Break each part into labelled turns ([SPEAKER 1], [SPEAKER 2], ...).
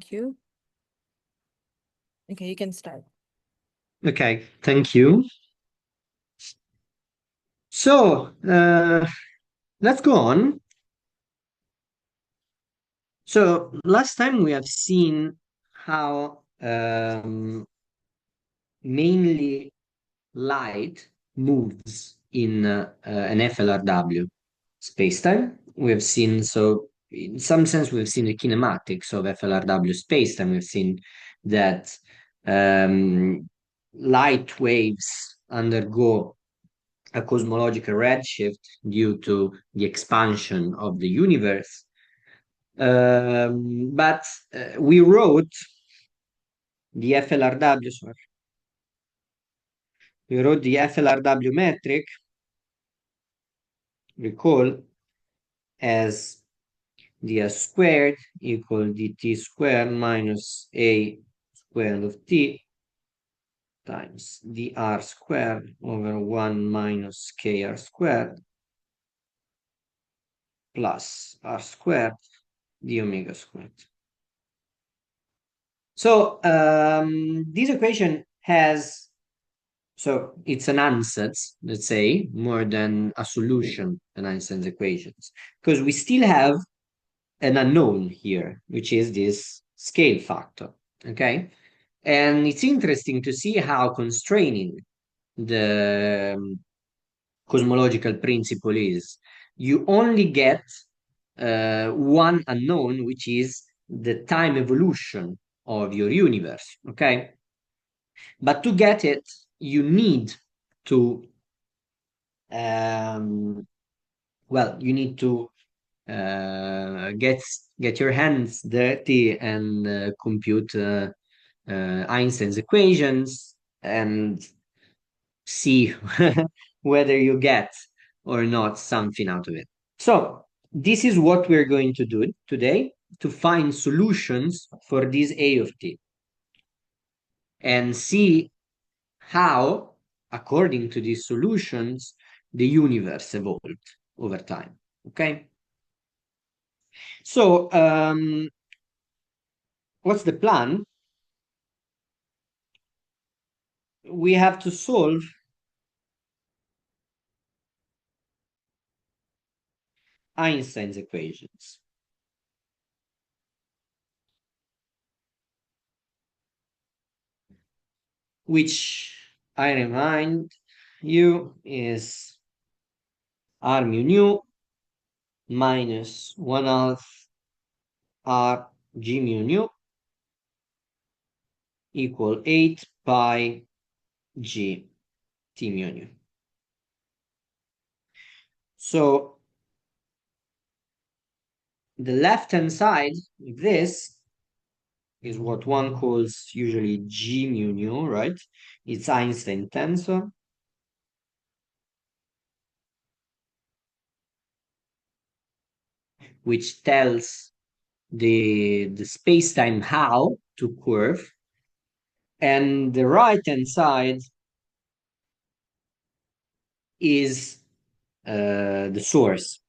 [SPEAKER 1] Thank you. Okay, you can start.
[SPEAKER 2] Okay, thank you. So, let's go on. So, last time we have seen how mainly light moves in an FLRW spacetime. We have seen, so in some sense, we've seen the kinematics of FLRW spacetime. We've seen that um, light waves undergo a cosmological redshift due to the expansion of the universe. But we wrote the FLRW, sorry, we wrote the FLRW metric, recall, as ds squared equal dt squared minus a squared of t times dr squared over 1 minus kr squared plus r squared d omega squared. So this equation has, so it's an ansatz, let's say, more than a solution in Einstein's equations, because we still have an unknown here, which is this scale factor, okay? And it's interesting to see how constraining the cosmological principle is. You only get one unknown, which is the time evolution of your universe, okay? But to get it, you need to, um, well, you need to get your hands dirty and compute Einstein's equations and see whether you get or not something out of it. So this is what we're going to do today to find solutions for this A of t and see how, according to these solutions, the universe evolved over time. Okay? So, what's the plan? We have to solve Einstein's equations, which I remind you is r mu nu minus 1 half r g mu nu equal 8 pi g t mu nu. So the left-hand side of this is what one calls usually G mu nu, right? It's Einstein tensor. Which tells the space-time how to curve. And the right-hand side is the source,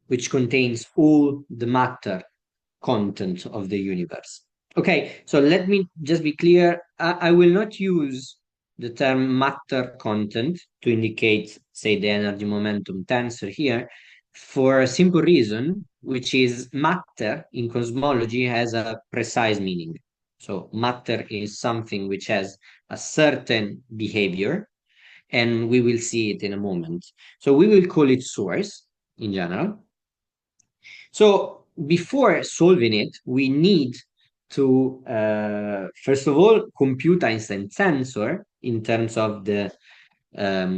[SPEAKER 2] which contains all the matter content of the universe. Okay, so let me just be clear. I will not use the term matter content to indicate, say, the energy momentum tensor here for a simple reason, which is matter in cosmology has a precise meaning. So matter is something which has a certain behavior, and we will see it in a moment. So we will call it source in general. So before solving it, we need to, first of all, compute Einstein tensor in terms of the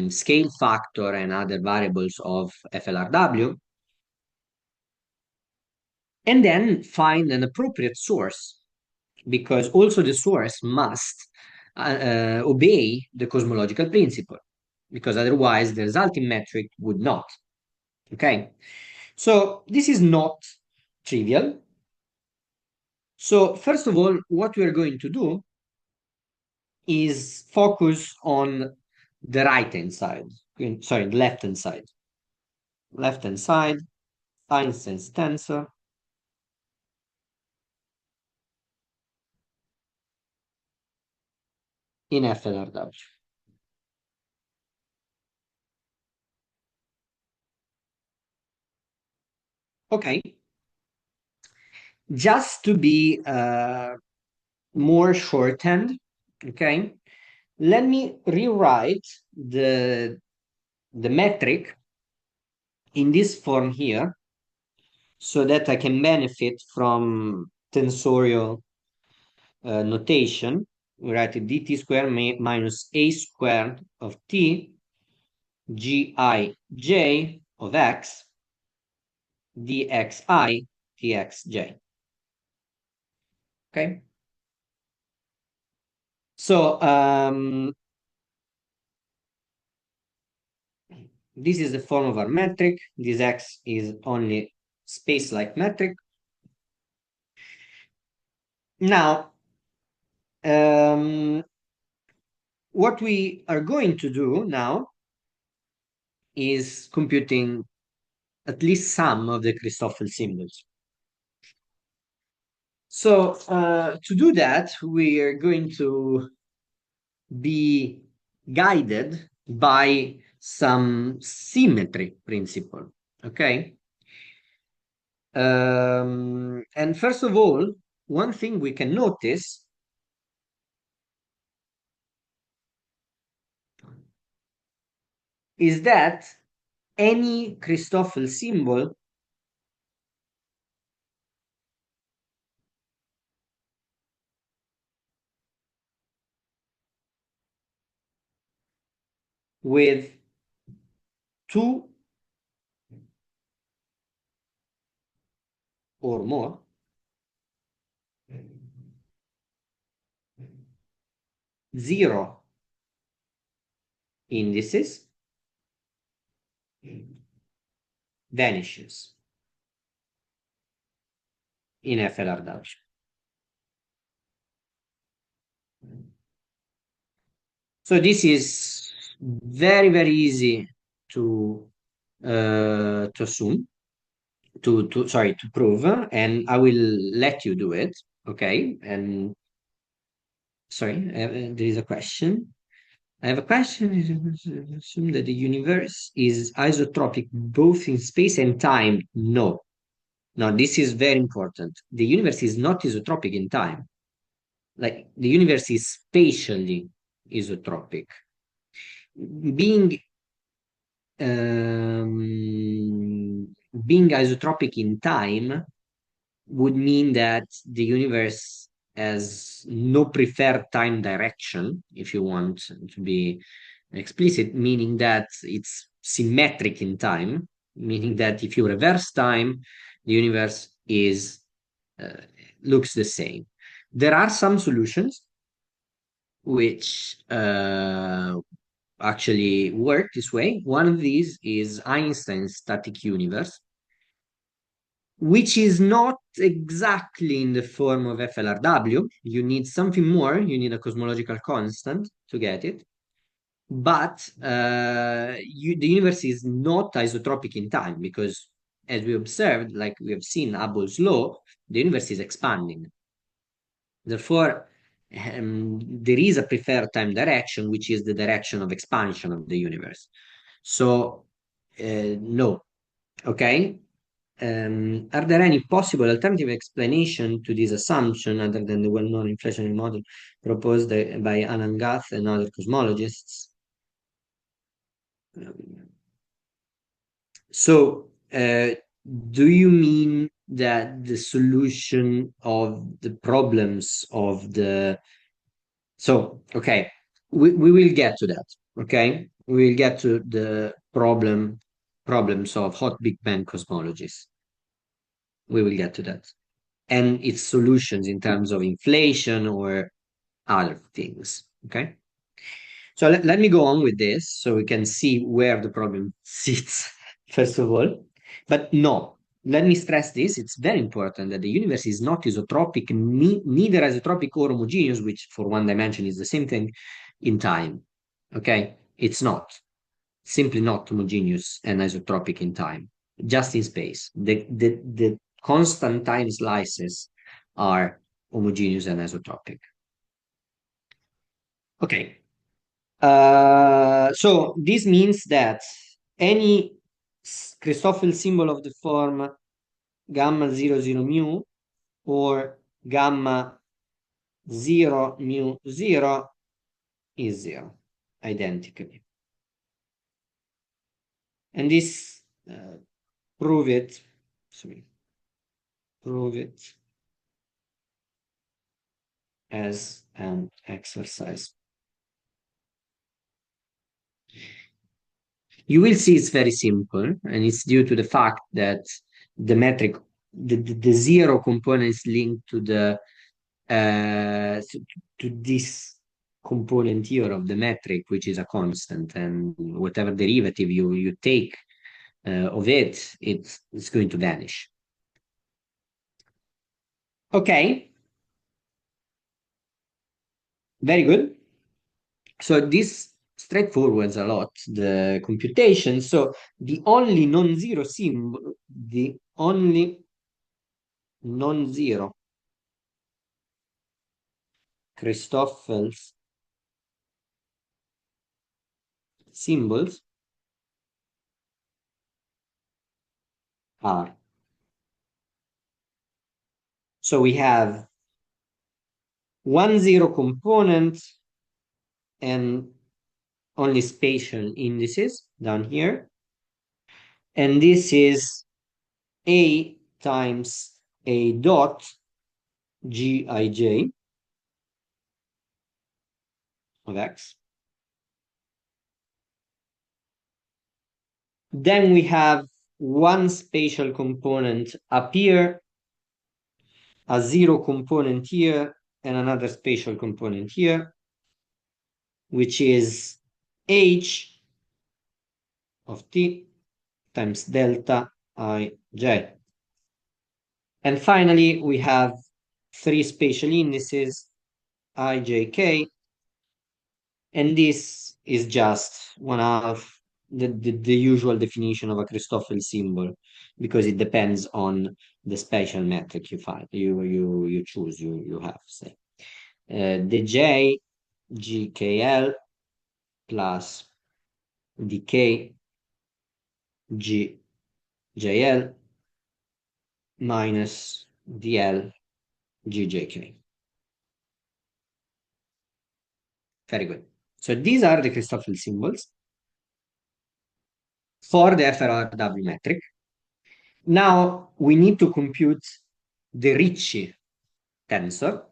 [SPEAKER 2] scale factor and other variables of FLRW, and then find an appropriate source, because also the source must obey the cosmological principle, because otherwise the resulting metric would not. Okay, so this is not trivial. So first of all, what we're going to do is focus on the right-hand side. Sorry, left-hand side. Left-hand side. Einstein's tensor in FLRW. Okay, just to be more shorthand, okay, let me rewrite the metric in this form here so that I can benefit from tensorial notation. We write it dt squared minus a squared of t gij of x dxi dxj. Okay. So this is the form of our metric. This x is only space-like metric. Now, what we are going to do now is computing at least some of the Christoffel symbols. So to do that, we are going to be guided by some symmetry principle. Okay. And first of all, one thing we can notice is that any Christoffel symbol with two or more zero indices vanishes in FLRW. So this is very, very easy to assume, to prove, and I will let you do it. Okay. And sorry, there is a question. I have a question. Assume that the universe is isotropic both in space and time. No, no, this is very important. The universe is not isotropic in time. Like the universe is spatially isotropic. Being being isotropic in time would mean that the universe has no preferred time direction, if you want to be explicit, meaning that it's symmetric in time, meaning that if you reverse time, the universe is looks the same. There are some solutions which actually work this way. One of these is Einstein's static universe, which is not exactly in the form of FLRW. You need something more. You need a cosmological constant to get it. But the universe is not isotropic in time because, as we observed, like we have seen Hubble's law, the universe is expanding. Therefore, there is a preferred time direction, which is the direction of expansion of the universe. So, no. Okay. Are there any possible alternative explanation to this assumption other than the well-known inflationary model proposed by Alan Guth and other cosmologists? So, do you mean that the solution of the problems of the... So, okay, we will get to that, okay? We will get to the problems of hot Big Bang cosmologies. We will get to that. And its solutions in terms of inflation or other things, okay? So let me go on with this so we can see where the problem sits, first of all. But no, let me stress this. It's very important that the universe is not isotropic, neither isotropic or homogeneous, which for one dimension is the same thing in time. Okay? It's not. Simply not homogeneous and isotropic in time. just in space. The constant time slices are homogeneous and isotropic. Okay. So this means that any Christoffel symbol of the form gamma 00 mu or gamma 0 mu 0 is zero, identically. And this prove it, sorry, prove it as an exercise. You will see it's very simple, and it's due to the fact that the metric, the zero component is linked to the to this component here of the metric, which is a constant, and whatever derivative you take of it, it's going to vanish. Okay, very good. So this straightforwards a lot the computation. So the only non-zero symbol, the only non-zero Christoffel's symbols are. So we have one zero component and only spatial indices down here. And this is A times A dot Gij of X. Then we have one spatial component up here, a zero component here, and another spatial component here, which is H of T times delta Ij. And finally, we have three spatial indices, Ijk, and this is just one half the usual definition of a Christoffel symbol, because it depends on the spatial metric you find, you choose, you have, say. The J, GKL plus DK, GJL minus DL, GJK. Very good. So these are the Christoffel symbols for the FRW metric. Now we need to compute the Ricci tensor,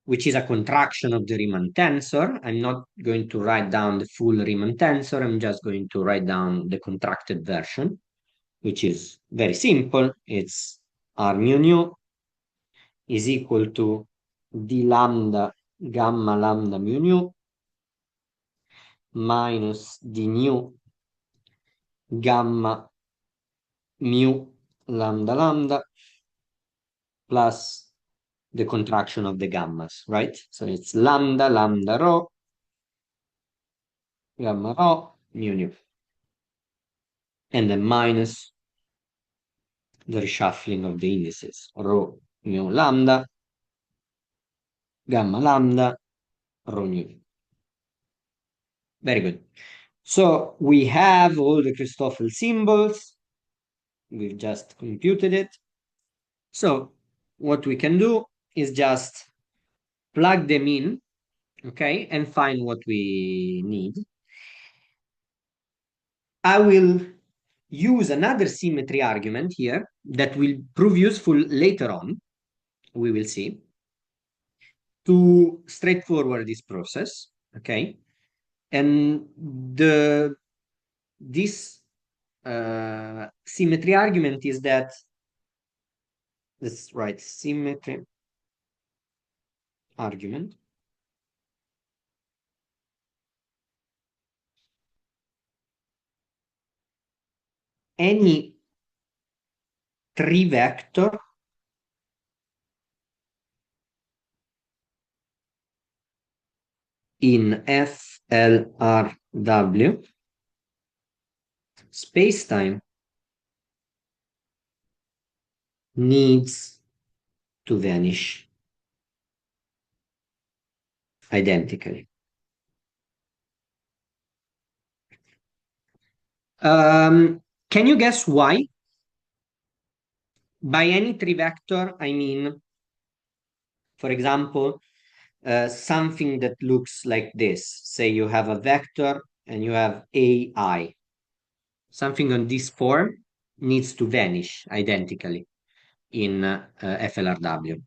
[SPEAKER 2] which is a contraction of the Riemann tensor. I'm not going to write down the full Riemann tensor. I'm just going to write down the contracted version, which is very simple. It's R mu nu is equal to d lambda gamma lambda mu nu minus d nu gamma mu lambda lambda plus the contraction of the gammas, right? So it's lambda lambda rho gamma rho mu nu, and then minus the reshuffling of the indices, rho mu lambda gamma lambda rho nu. Very good. So we have all the Christoffel symbols. We've just computed it. So what we can do is just plug them in, okay, and find what we need. I will use another symmetry argument here that will prove useful later on, we will see, to straightforward this process, okay? And this symmetry argument is that, let's write symmetry argument. Any three vector in FLRW, space-time needs to vanish identically. Can you guess why? By any three vector, I mean, for example, something that looks like this. Say you have a vector and you have AI. Something on this form needs to vanish identically in FLRW.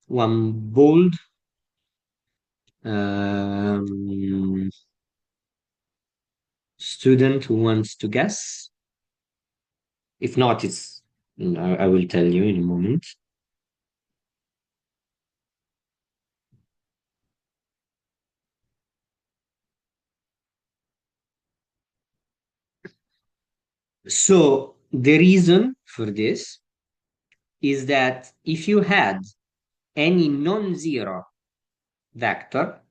[SPEAKER 2] One bold student who wants to guess. If not, I will tell you in a moment. So the reason for this is that if you had any non-zero vector,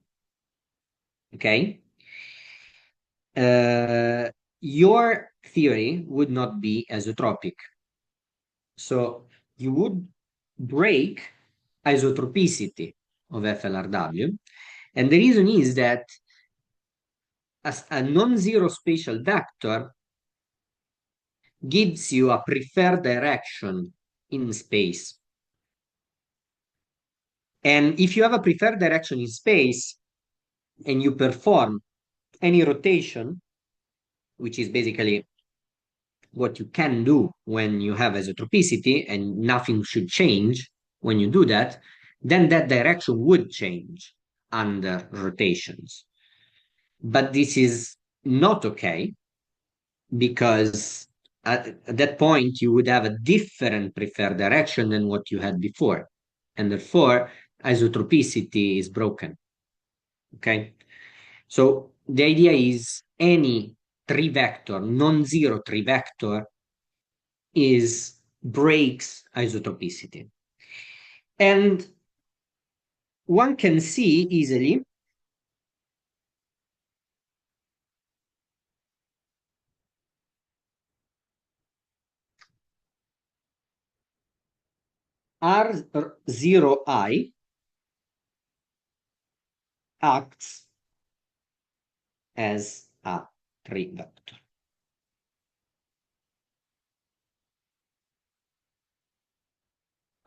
[SPEAKER 2] okay, uh, your theory would not be isotropic. So you would break isotropicity of FLRW. And the reason is that as a non-zero spatial vector gives you a preferred direction in space. And if you have a preferred direction in space and you perform any rotation, which is basically what you can do when you have isotropicity and nothing should change when you do that, then that direction would change under rotations. But this is not okay because at that point you would have a different preferred direction than what you had before. And therefore, isotropicity is broken. Okay. So the idea is any three vector, non-zero three vector, is breaks isotropicity. And one can see easily R0I acts as a three vector.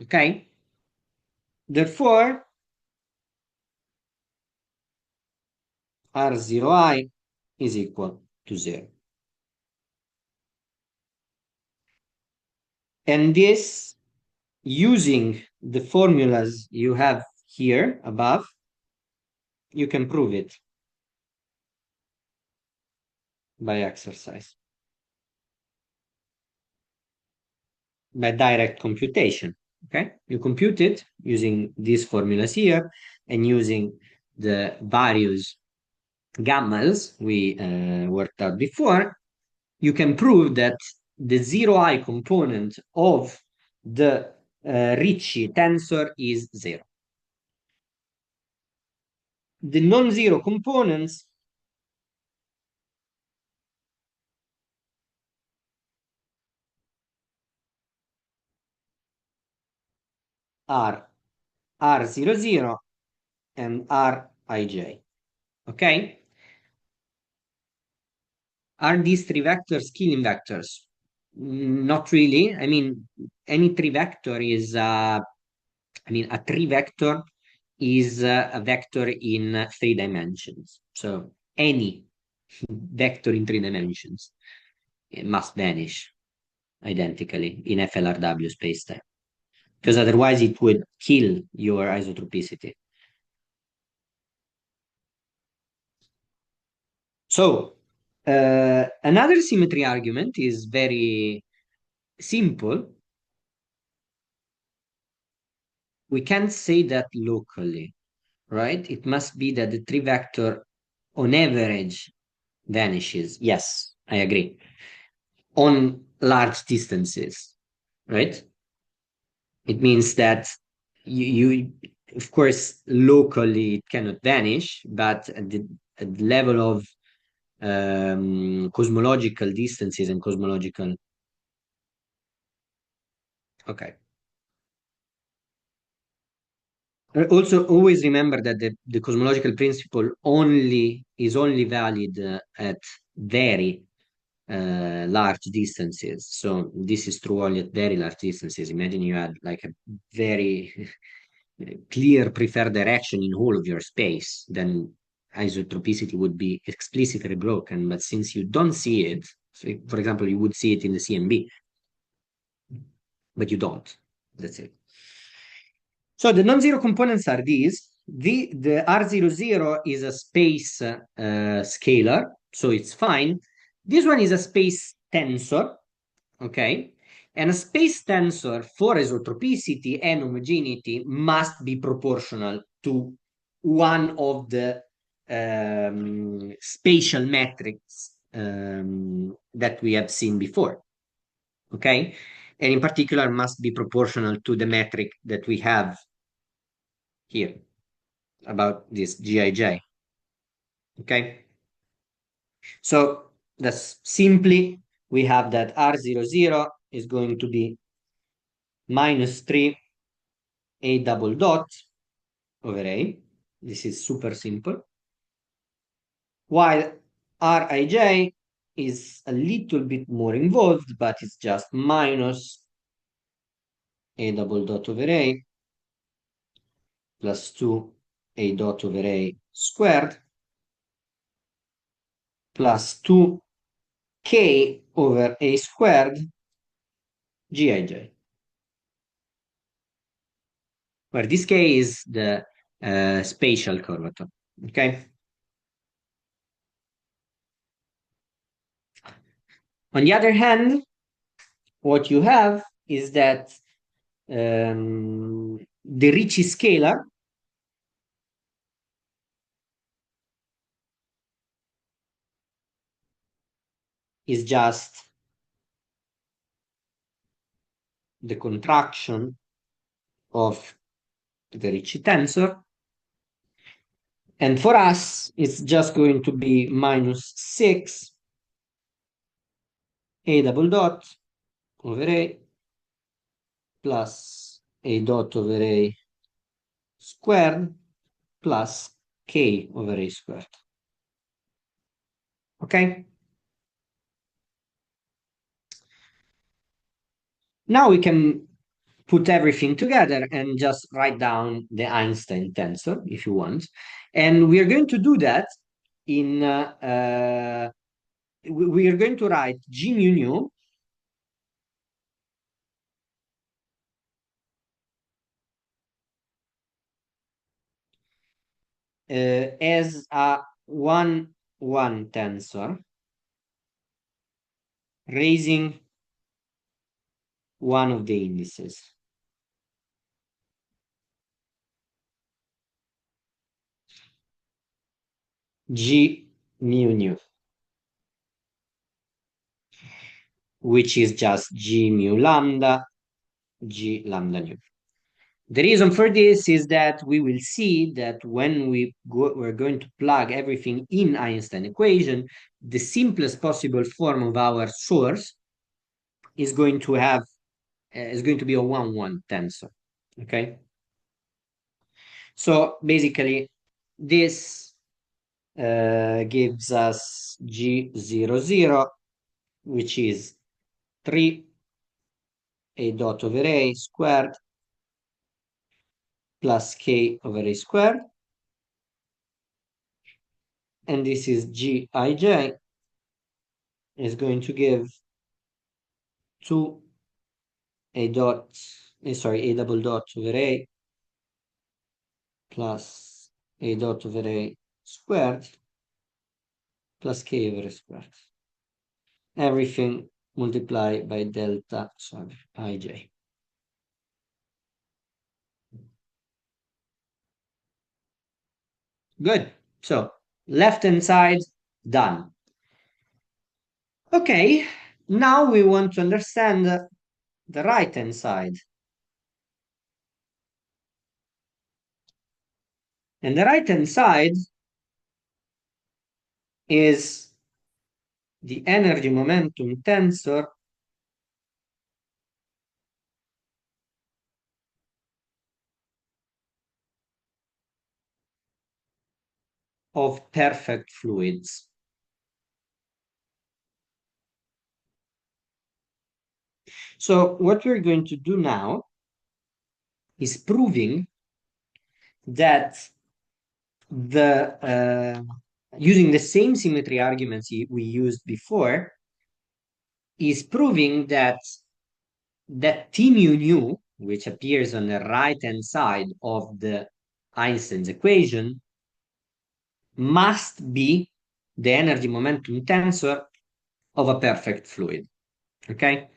[SPEAKER 2] Okay? Therefore, R0I is equal to 0. And this, using the formulas you have here above, you can prove it by exercise, by direct computation. Okay, you compute it using these formulas here and using the various gammas we worked out before. You can prove that the 0i component of the Ricci tensor is 0. The non-zero components are R00 and Rij. Okay? Are these three vectors scaling vectors? Not really. I mean, any three vector is, a three vector is a vector in three dimensions. So any vector in three dimensions it must vanish identically in FLRW spacetime because otherwise it would kill your isotropicity. So another symmetry argument is very simple. We can't say that locally, right? It must be that the three vector on average vanishes. Yes, I agree. On large distances. right? It means that you of course, locally it cannot vanish, but at the level of cosmological distances and cosmological. Okay. Also, always remember that the cosmological principle only valid at very large distances. So this is true only at very large distances. Imagine you had like a very clear preferred direction in whole of your space, then isotropicity would be explicitly broken. But since you don't see it, so for example, you would see it in the CMB, but you don't. That's it. So the non-zero components are these. The R00 is a space scalar, so it's fine. This one is a space tensor, okay? And a space tensor for isotropicity and homogeneity must be proportional to one of the spatial metrics that we have seen before, okay? And in particular, must be proportional to the metric that we have here about this Gij. Okay, so that's simply we have that R00 is going to be minus 3 A double dot over A. This is super simple. While Rij is a little bit more involved, but it's just minus A double dot over A plus 2 A dot over A squared plus 2k over A squared Gij, where this k is the spatial curvature. Okay. On the other hand, what you have is that the Ricci scalar is just the contraction of the Ricci tensor. And for us, it's just going to be minus 6 A double dot over A plus A dot over A squared plus K over A squared. Okay? Now we can put everything together and just write down the Einstein tensor if you want. And we are going to do that in, we are going to write G mu nu as a 1, 1 tensor raising one of the indices. G mu nu, which is just G mu lambda, G lambda nu. The reason for this is that we will see that when we're going to plug everything in Einstein equation, the simplest possible form of our source is going to have is going to be a 1-1 tensor. Okay. So basically, this gives us G00, which is 3 A dot over A squared plus K over A squared. And this is Gij is going to give 2 A dot, sorry, A double dot over A plus A dot over A squared plus K over A squared. Everything multiplied by delta, sorry, Ij. Good. So left-hand side, done. Okay, now we want to understand the right hand side. And the right hand side is the energy momentum tensor of perfect fluids. So what we're going to do now is proving that the using the same symmetry arguments we used before is proving that T mu nu, which appears on the right hand side of the Einstein's equation, must be the energy momentum tensor of a perfect fluid. Okay?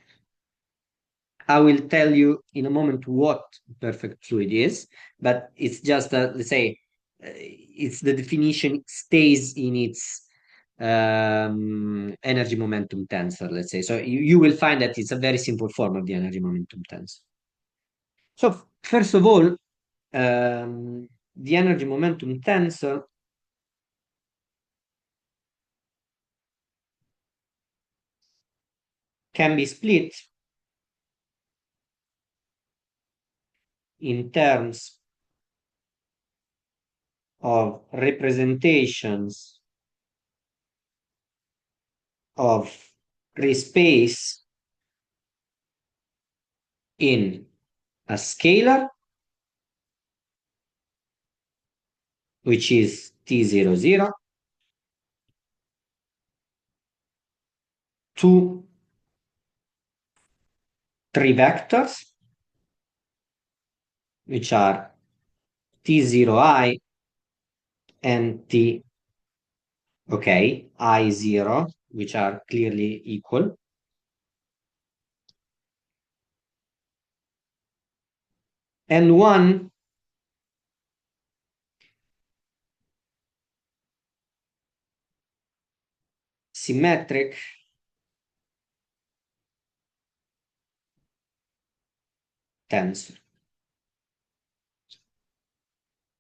[SPEAKER 2] I will tell you in a moment what perfect fluid is, but it's just let's say it's the definition stays in its energy momentum tensor, let's say. So you will find that it's a very simple form of the energy momentum tensor. So first of all, the energy momentum tensor can be split in terms of representations of free space in a scalar, which is T00, to three vectors, which are T0I and T, okay, I0, which are clearly equal, and one symmetric tensor,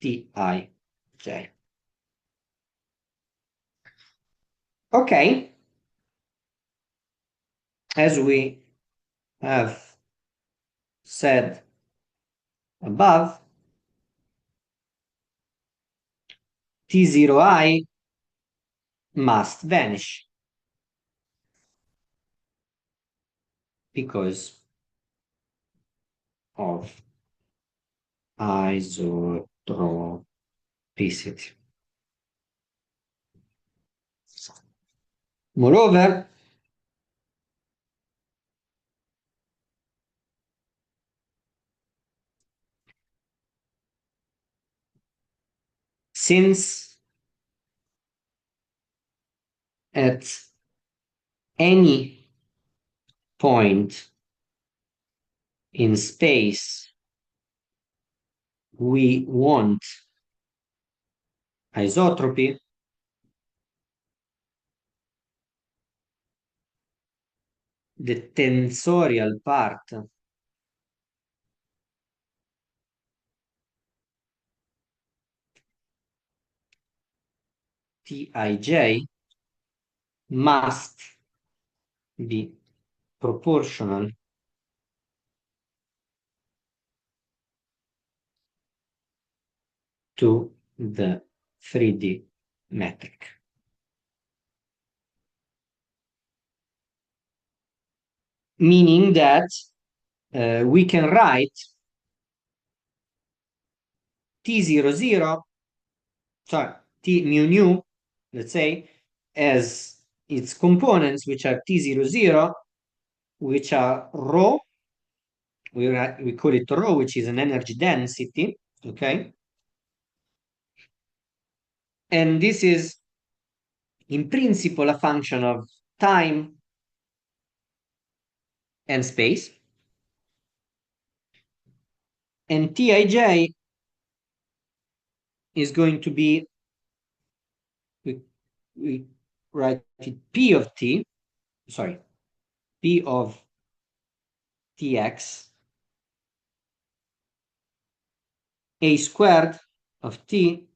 [SPEAKER 2] Tij. Okay, as we have said above, T0I must vanish because of isotropicity. Moreover, since at any point in space we want isotropy, the tensorial part Tij must be proportional to the 3D metric. Meaning that we can write T00, sorry, T mu nu, let's say, as its components, which are T00, which are rho, we call it rho, which is an energy density, okay? And this is in principle a function of time and space. And Tij is going to be, we write it P of T, sorry, P of tx a squared of t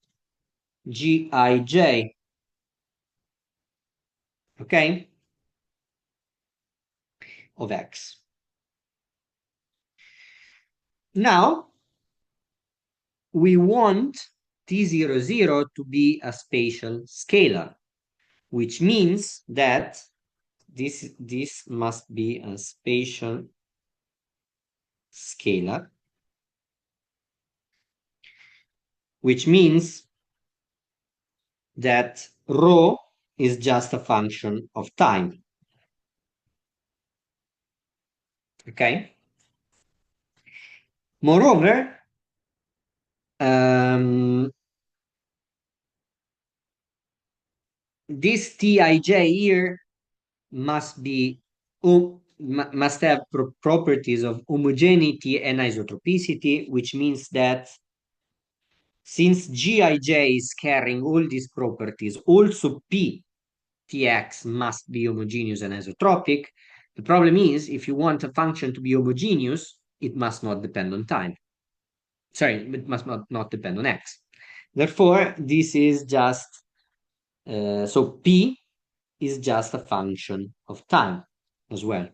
[SPEAKER 2] gij, okay, of x. Now we want t00 to be a spatial scalar, which means that this must be a spatial scalar, which means that rho is just a function of time. Okay? Moreover, this Tij here must be must have properties of homogeneity and isotropicity, which means that since Gij is carrying all these properties, also P Tx must be homogeneous and isotropic. The problem is, if you want a function to be homogeneous, it must not depend on time. Sorry, it must not depend on x. Therefore, this is just, so P is just a function of time as well.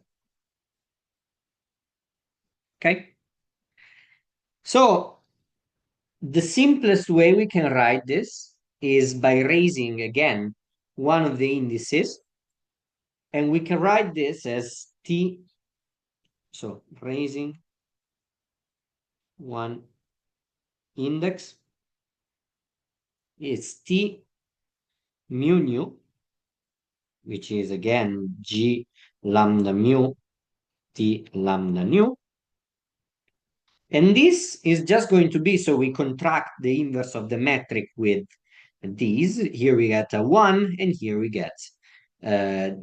[SPEAKER 2] Okay? So, the simplest way we can write this is by raising, again, one of the indices, and we can write this as T, so raising one index is T mu nu, which is again G lambda mu T lambda nu. And this is just going to be, so we contract the inverse of the metric with these. Here we get a 1, and here we get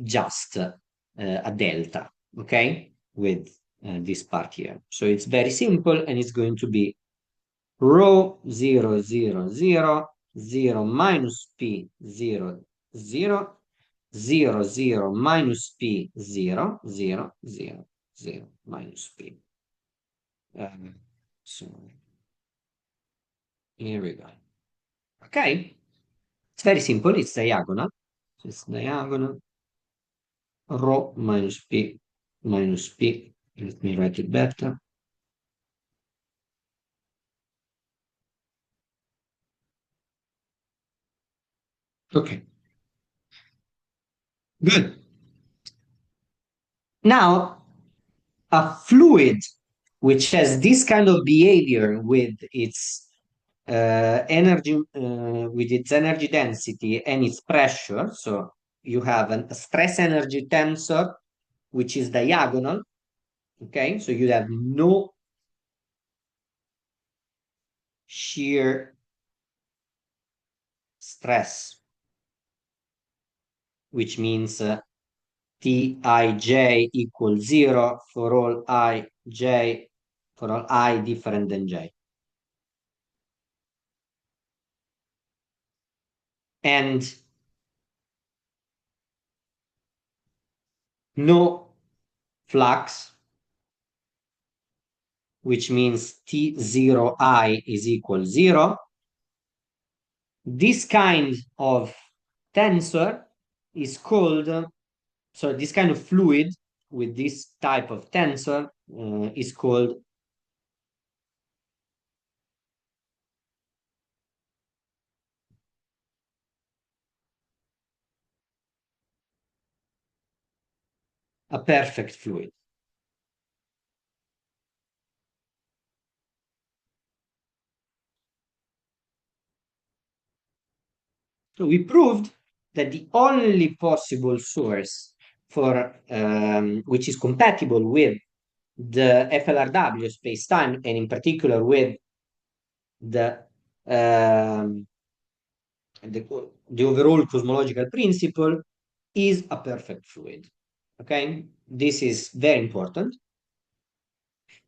[SPEAKER 2] just a delta, okay, with this part here. So it's very simple, and it's going to be rho 0, 0, 0, 0 minus p 0, 0, 0, 0 minus p 0, 0, 0, 0 minus p. So here we go. Okay, it's very simple. It's diagonal. So it's diagonal. Rho minus p minus p. Let me write it better. Okay. Good. Now, a fluid which has this kind of behavior with its energy density and its pressure. So you have a stress energy tensor which is diagonal. Okay, so you have no shear stress, which means Tij equals 0 for all ij, for all I different than j. And no flux, which means T0I is equal 0. This kind of tensor is called, so this kind of fluid with this type of tensor is called a perfect fluid. So we proved that the only possible source for which is compatible with the FLRW space-time, and in particular with the the overall cosmological principle, is a perfect fluid. Okay, this is very important.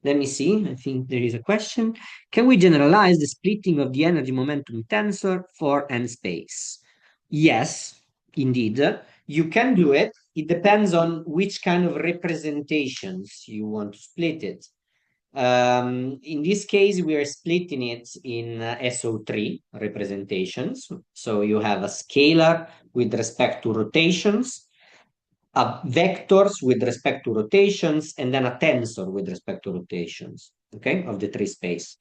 [SPEAKER 2] Let me see. I think there is a question. Can we generalize the splitting of the energy momentum tensor for n space? Yes, indeed. You can do it it depends on which kind of representations you want to split it. In this case, we are splitting it in SO3 representations. So you have a scalar with respect to rotations, a vectors with respect to rotations, and then a tensor with respect to rotations, okay, of the three space.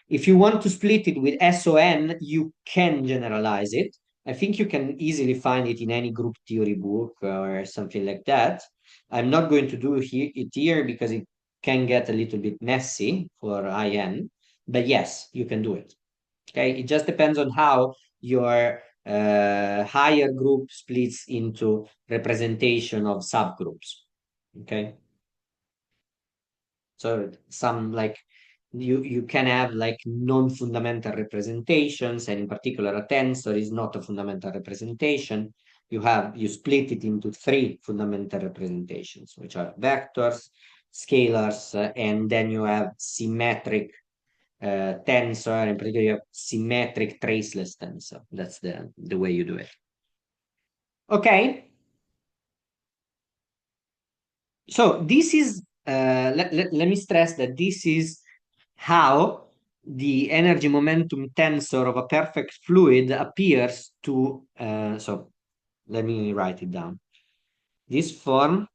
[SPEAKER 2] If you want to split it with SON, you can generalize it. I think you can easily find it in any group theory book or something like that. I'm not going to do it here because it can get a little bit messy for IN, but yes, you can do it. Okay, it just depends on how your higher group splits into representation of subgroups. Okay, so some like you can have like non-fundamental representations, and in particular a tensor is not a fundamental representation. You split it into three fundamental representations, which are vectors, scalars, and then you have symmetric tensor. In particular, you have symmetric traceless tensor. That's the way you do it. Okay, so this is let me stress that this is how the energy momentum tensor of a perfect fluid appears to so let me write it down. This form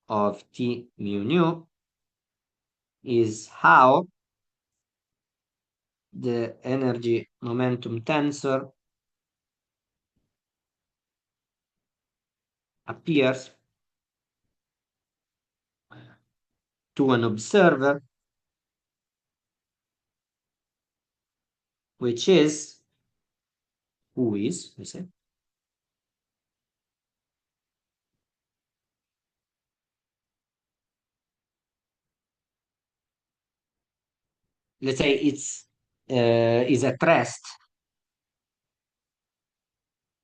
[SPEAKER 2] of T mu nu is how the energy momentum tensor appears to an observer, which is who is, we say, let's say it's is at rest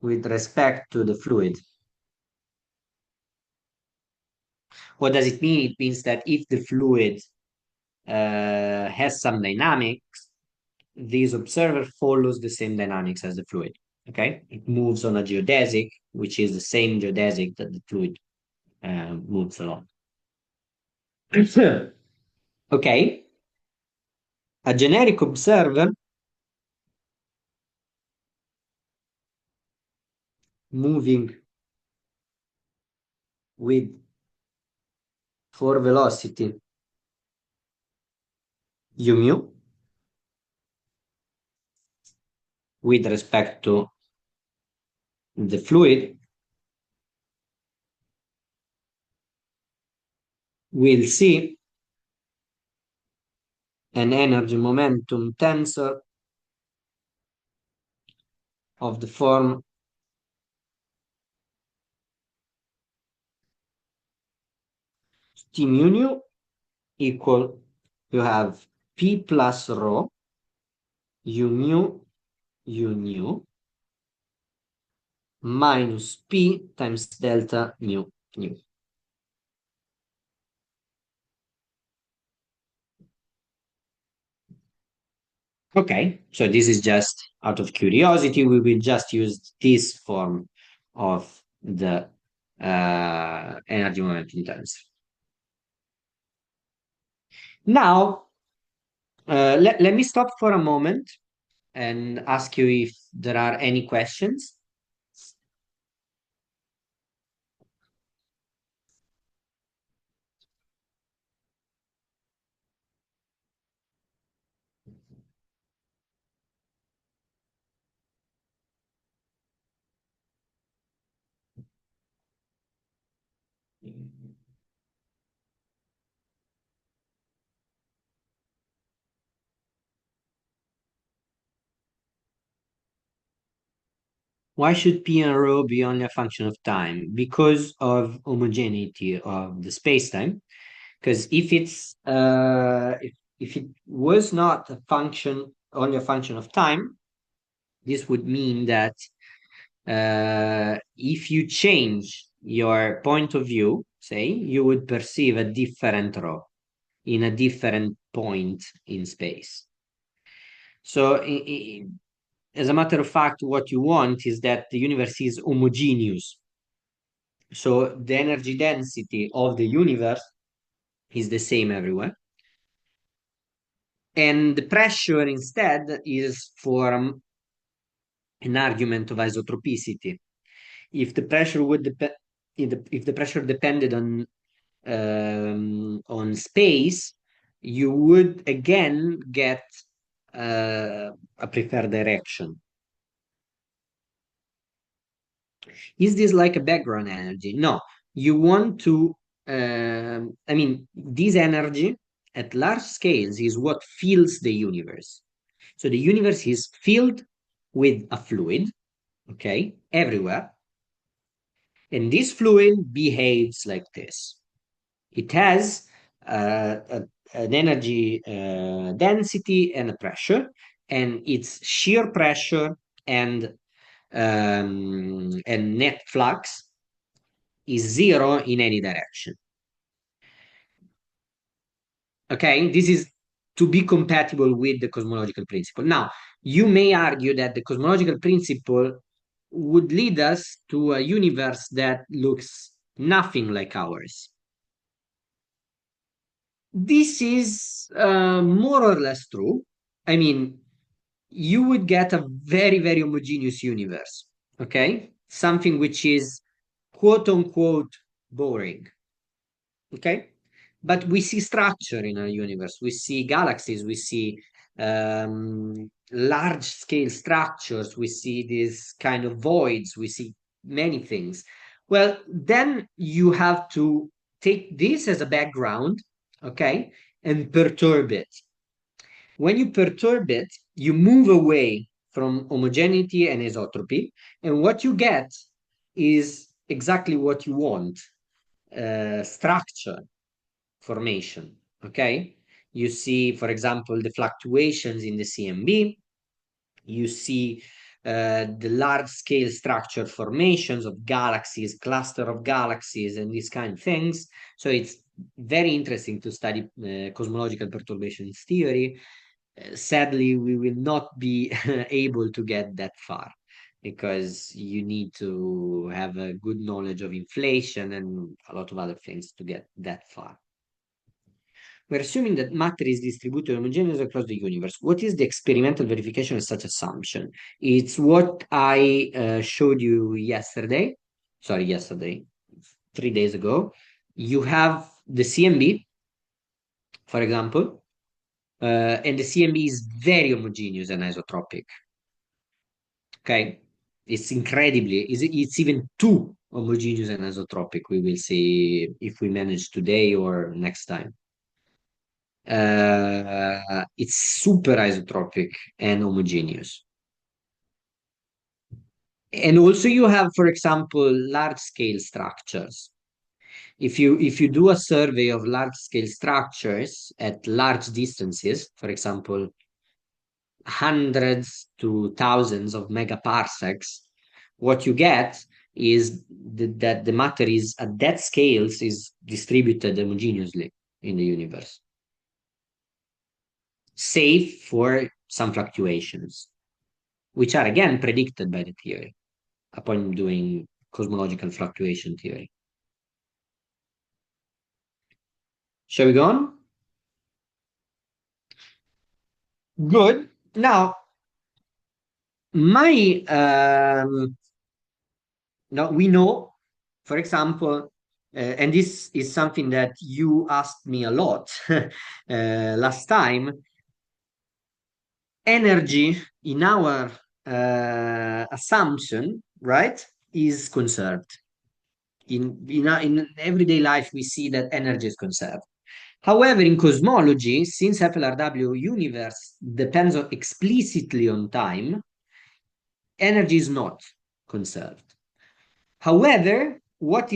[SPEAKER 2] with respect to the fluid. What does it mean? It means that if the fluid has some dynamics, this observer follows the same dynamics as the fluid. Okay, it moves on a geodesic, which is the same geodesic that the fluid moves along. Okay, a generic observer moving with for velocity u mu with respect to the fluid will see an energy momentum tensor of the form T mu nu equal, you have P plus rho u mu u nu minus P times delta mu nu. Okay, so this is just out of curiosity. We will just use this form of the energy momentum tensor. Now, let me stop for a moment and ask you if there are any questions. Why should P and rho be only a function of time? Because of homogeneity of the spacetime. Because if it was not a function, only a function of time, this would mean that if you change your point of view, say, you would perceive a different rho in a different point in space. So as a matter of fact, what you want is that the universe is homogeneous. So the energy density of the universe is the same everywhere. And the pressure instead is for an argument of isotropicity. If the pressure would depend, if the pressure depended on space, you would again get a preferred direction. Is this like a background energy? No, you want to. I mean, this energy at large scales is what fills the universe. So the universe is filled with a fluid, okay, everywhere. And this fluid behaves like this. It has an energy density and a pressure, and its shear pressure and net flux is zero in any direction. Okay, this is to be compatible with the cosmological principle. Now, you may argue that the cosmological principle would lead us to a universe that looks nothing like ours. This is more or less true. I mean, you would get a very, very homogeneous universe, okay? Something which is quote unquote boring, okay? But we see structure in our universe. We see galaxies, we see large scale structures, we see these kind of voids, we see many things. Well, then you have to take this as a background, okay, and perturb it. When you perturb it, you move away from homogeneity and isotropy, and what you get is exactly what you want, structure formation. Okay, you see, for example, the fluctuations in the CMB. You see the large scale structure formations of galaxies, cluster of galaxies, and these kind of things. So it's very interesting to study cosmological perturbations theory. Sadly, we will not be able to get that far because you need to have a good knowledge of inflation and a lot of other things to get that far. We're assuming that matter is distributed homogeneously across the universe. What is the experimental verification of such assumption? It's what I showed you yesterday. Sorry, yesterday, 3 days ago. You have the CMB, for example, and the CMB is very homogeneous and isotropic. Okay, it's incredibly, it's even too homogeneous and isotropic. We will see if we manage today or next time. It's super isotropic and homogeneous. And also you have, for example, large scale structures. If you do a survey of large scale structures at large distances, for example, hundreds to thousands of megaparsecs, what you get is that the matter is at that scales is distributed homogeneously in the universe, save for some fluctuations, which are again predicted by the theory upon doing cosmological fluctuation theory. Shall we go on? Good. Now, my now we know, for example, and this is something that you asked me a lot last time. Energy in our assumption, right, is conserved. In everyday life, we see that energy is conserved. However, in cosmology, since FLRW universe depends explicitly on time, energy is not conserved. However, what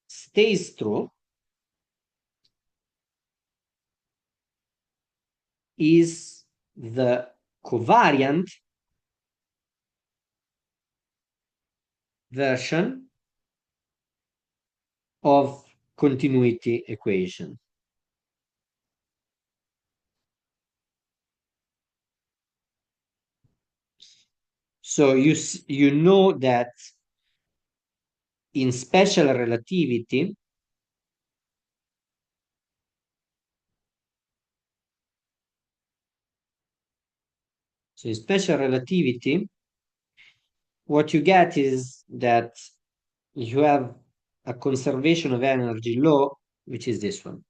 [SPEAKER 2] stays true is the covariant version of continuity equation. So you know that in special relativity, so in special relativity, what you get is that you have a conservation of energy law, which is this one,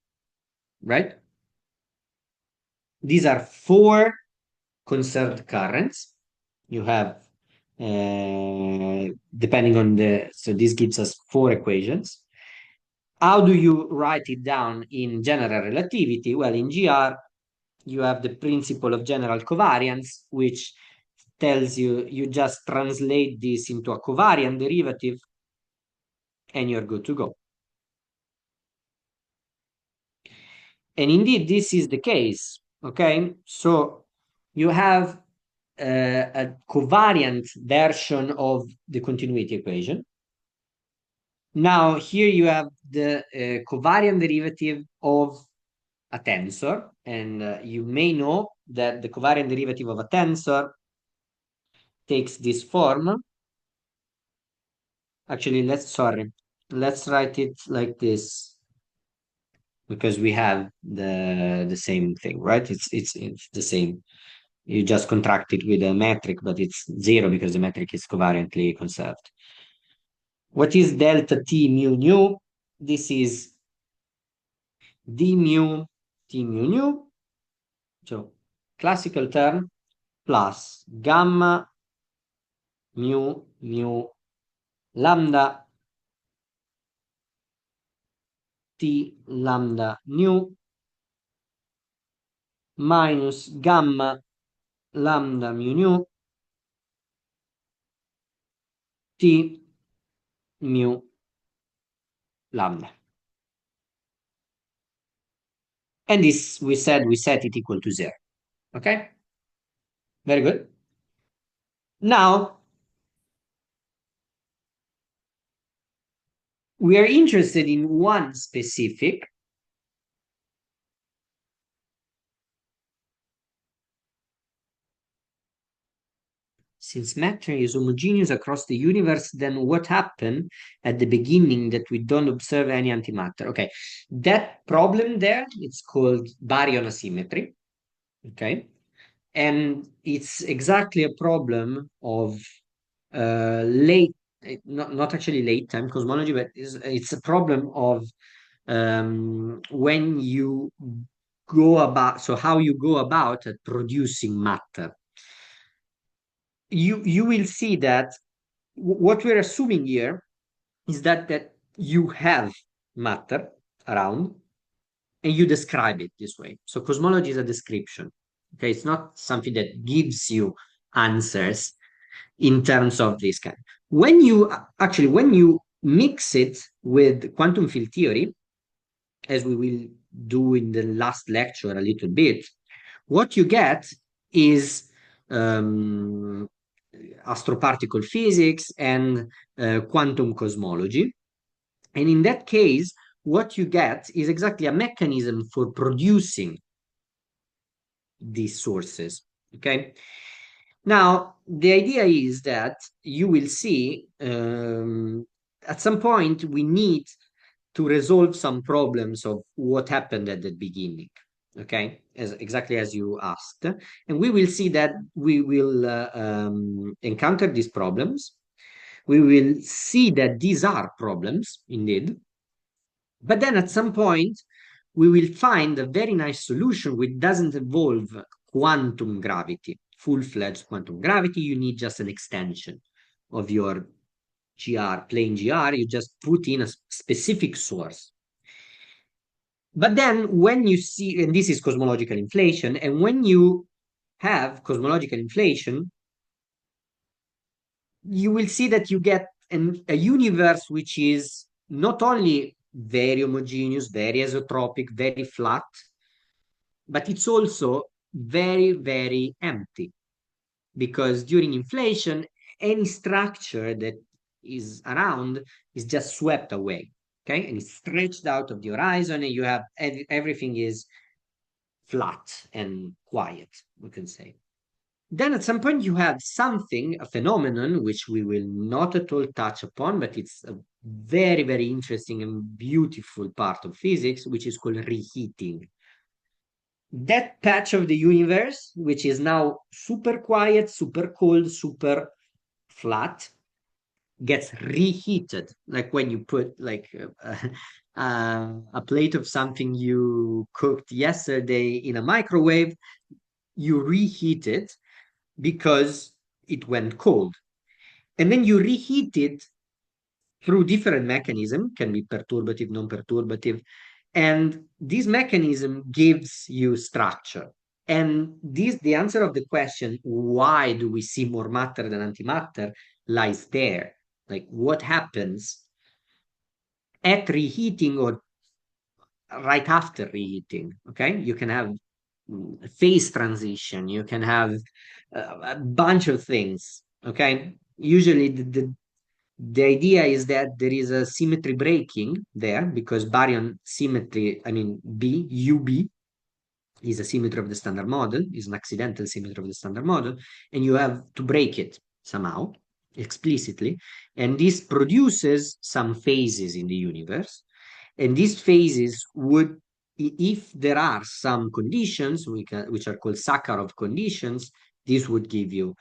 [SPEAKER 2] right? These are four conserved currents. You have, depending on so this gives us four equations. How do you write it down in general relativity? Well, in GR, you have the principle of general covariance, which tells you just translate this into a covariant derivative and you're good to go. And indeed, this is the case, okay? So you have a covariant version of the continuity equation. Now, here you have the covariant derivative of a tensor, and you may know that the covariant derivative of a tensor takes this form. Actually, let's write it like this because we have the same thing, right? It's the same. You just contract it with a metric, but it's zero because the metric is covariantly conserved. What is delta T mu nu? This is d mu T mu nu, so classical term plus gamma mu lambda T lambda nu minus gamma lambda mu nu T mu lambda. And this we set it equal to 0. Okay? Very good. Now we are interested in one specific. Since matter is homogeneous across the universe, then what happened at the beginning that we don't observe any antimatter? Okay, that problem there, it's called baryon asymmetry. Okay, and it's exactly a problem of late, not actually late time cosmology, but it's a problem of when you go about, so how you go about at producing matter. You will see that what we're assuming here is that you have matter around and you describe it this way. So cosmology is a description. Okay, it's not something that gives you answers in terms of this kind. When you mix it with quantum field theory, as we will do in the last lecture a little bit, what you get is um, astroparticle physics and quantum cosmology. And in that case, what you get is exactly a mechanism for producing these sources. Okay. Now, the idea is that you will see at some point we need to resolve some problems of what happened at the beginning. Okay, exactly as you asked. And we will see that we will encounter these problems. We will see that these are problems indeed. But then at some point, we will find a very nice solution which doesn't involve quantum gravity, full-fledged quantum gravity. You need just an extension of your GR, plane GR. You just put in a specific source. But then when you see, and this is cosmological inflation, and when you have cosmological inflation, you will see that you get a universe which is not only very homogeneous, very isotropic, very flat, but it's also very, very empty. Because during inflation, any structure that is around is just swept away. Okay, and it's stretched out of the horizon, and you have everything is flat and quiet, we can say. Then at some point you have something, a phenomenon, which we will not at all touch upon, but it's a very, very interesting and beautiful part of physics, which is called reheating. That patch of the universe, which is now super quiet, super cold, super flat, gets reheated. Like when you put like a plate of something you cooked yesterday in a microwave, you reheat it because it went cold. And then you reheat it through different mechanism, can be perturbative, non-perturbative, and this mechanism gives you structure. And this, the answer of the question, why do we see more matter than antimatter, lies there. Like what happens at reheating or right after reheating? Okay, you can have phase transition, you can have a bunch of things. Okay, usually the idea is that there is a symmetry breaking there because baryon symmetry, I mean B, UB, is a symmetry of the standard model, is an accidental symmetry of the standard model, and you have to break it somehow, explicitly. And this produces some phases in the universe. And these phases would, if there are some conditions, which are called Sakharov conditions, this would give you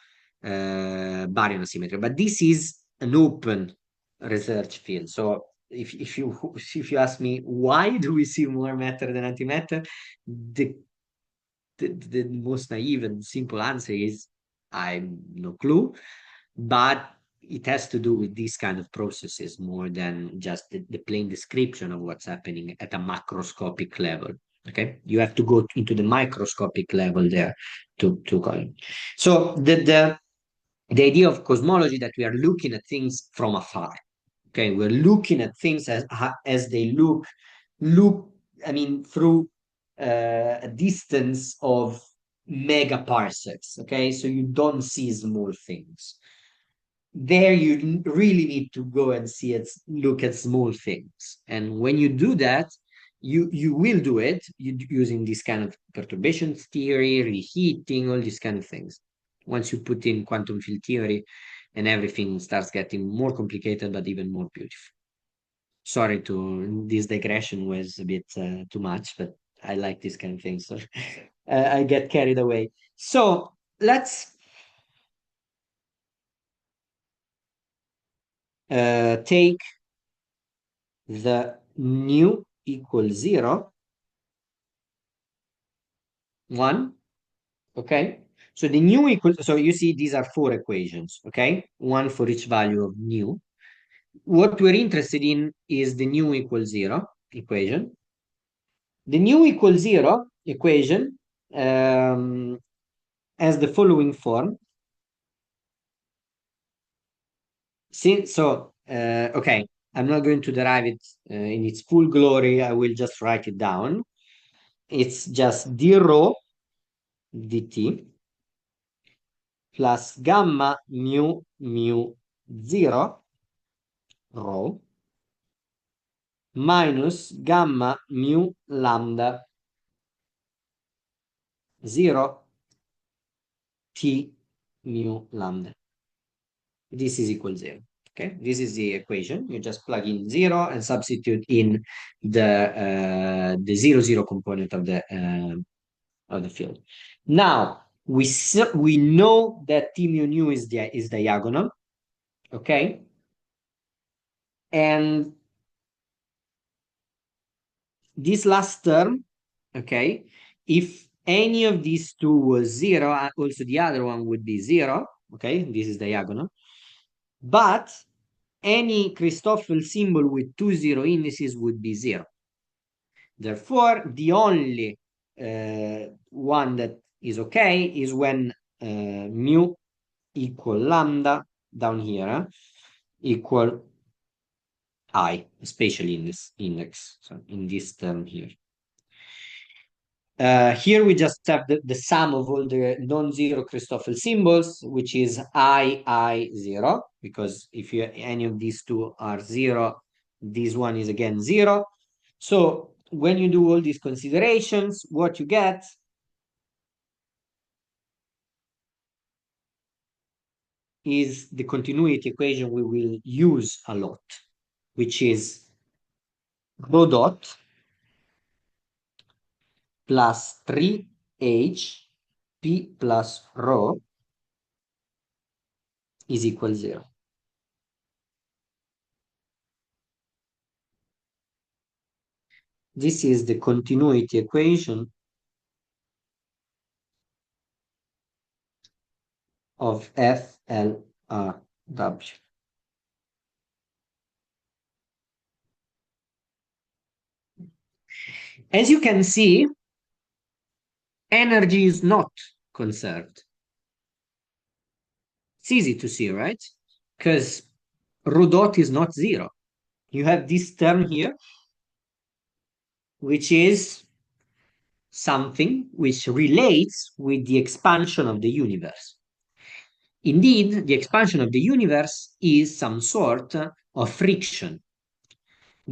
[SPEAKER 2] baryon asymmetry. But this is an open research field. So if you ask me why do we see more matter than antimatter, the the most naive and simple answer is I no clue, but it has to do with these kind of processes more than just the plain description of what's happening at a macroscopic level. Okay, you have to go into the microscopic level there to go. So the idea of cosmology that we are looking at things from afar. Okay, we're looking at things as they look. I mean, through a distance of megaparsecs. Okay, so you don't see small things. There, you really need to go and see it, look at small things, and when you do that, you will do it using this kind of perturbation theory, reheating, all these kind of things. Once you put in quantum field theory, and everything starts getting more complicated, but even more beautiful. Sorry to this digression was a bit too much, but I like this kind of thing, so I get carried away. So let's take the nu equals 0, 1, okay? So the nu equals, so you see these are four equations, okay? One for each value of nu. What we're interested in is the nu equals 0 equation. The nu equals 0 equation has the following form. Okay, I'm not going to derive it in its full glory. I will just write it down. It's just d rho dt plus gamma mu 0 rho minus gamma mu lambda 0 t mu lambda. This is equal 0. Okay, this is the equation. You just plug in 0 and substitute in the 0 component of the field. Now we know that T mu nu is diagonal. Okay, and this last term, okay, if any of these two was 0, also the other one would be 0. Okay, this is diagonal. But any Christoffel symbol with 2 0 indices would be 0. Therefore, the only one that is okay is when mu equal lambda down here equal I, especially in this index, so in this term here. Here we just have the sum of all the non-zero Christoffel symbols, which is I, 0, because if any of these two are 0, this one is again 0. So when you do all these considerations, what you get is the continuity equation we will use a lot. which is rho dot plus 3h p plus rho is equal 0. This is the continuity equation of FLRW. As you can see, energy is not conserved. It's easy to see, right? Because rho dot is not 0. You have this term here, which is something which relates with the expansion of the universe. Indeed, the expansion of the universe is some sort of friction,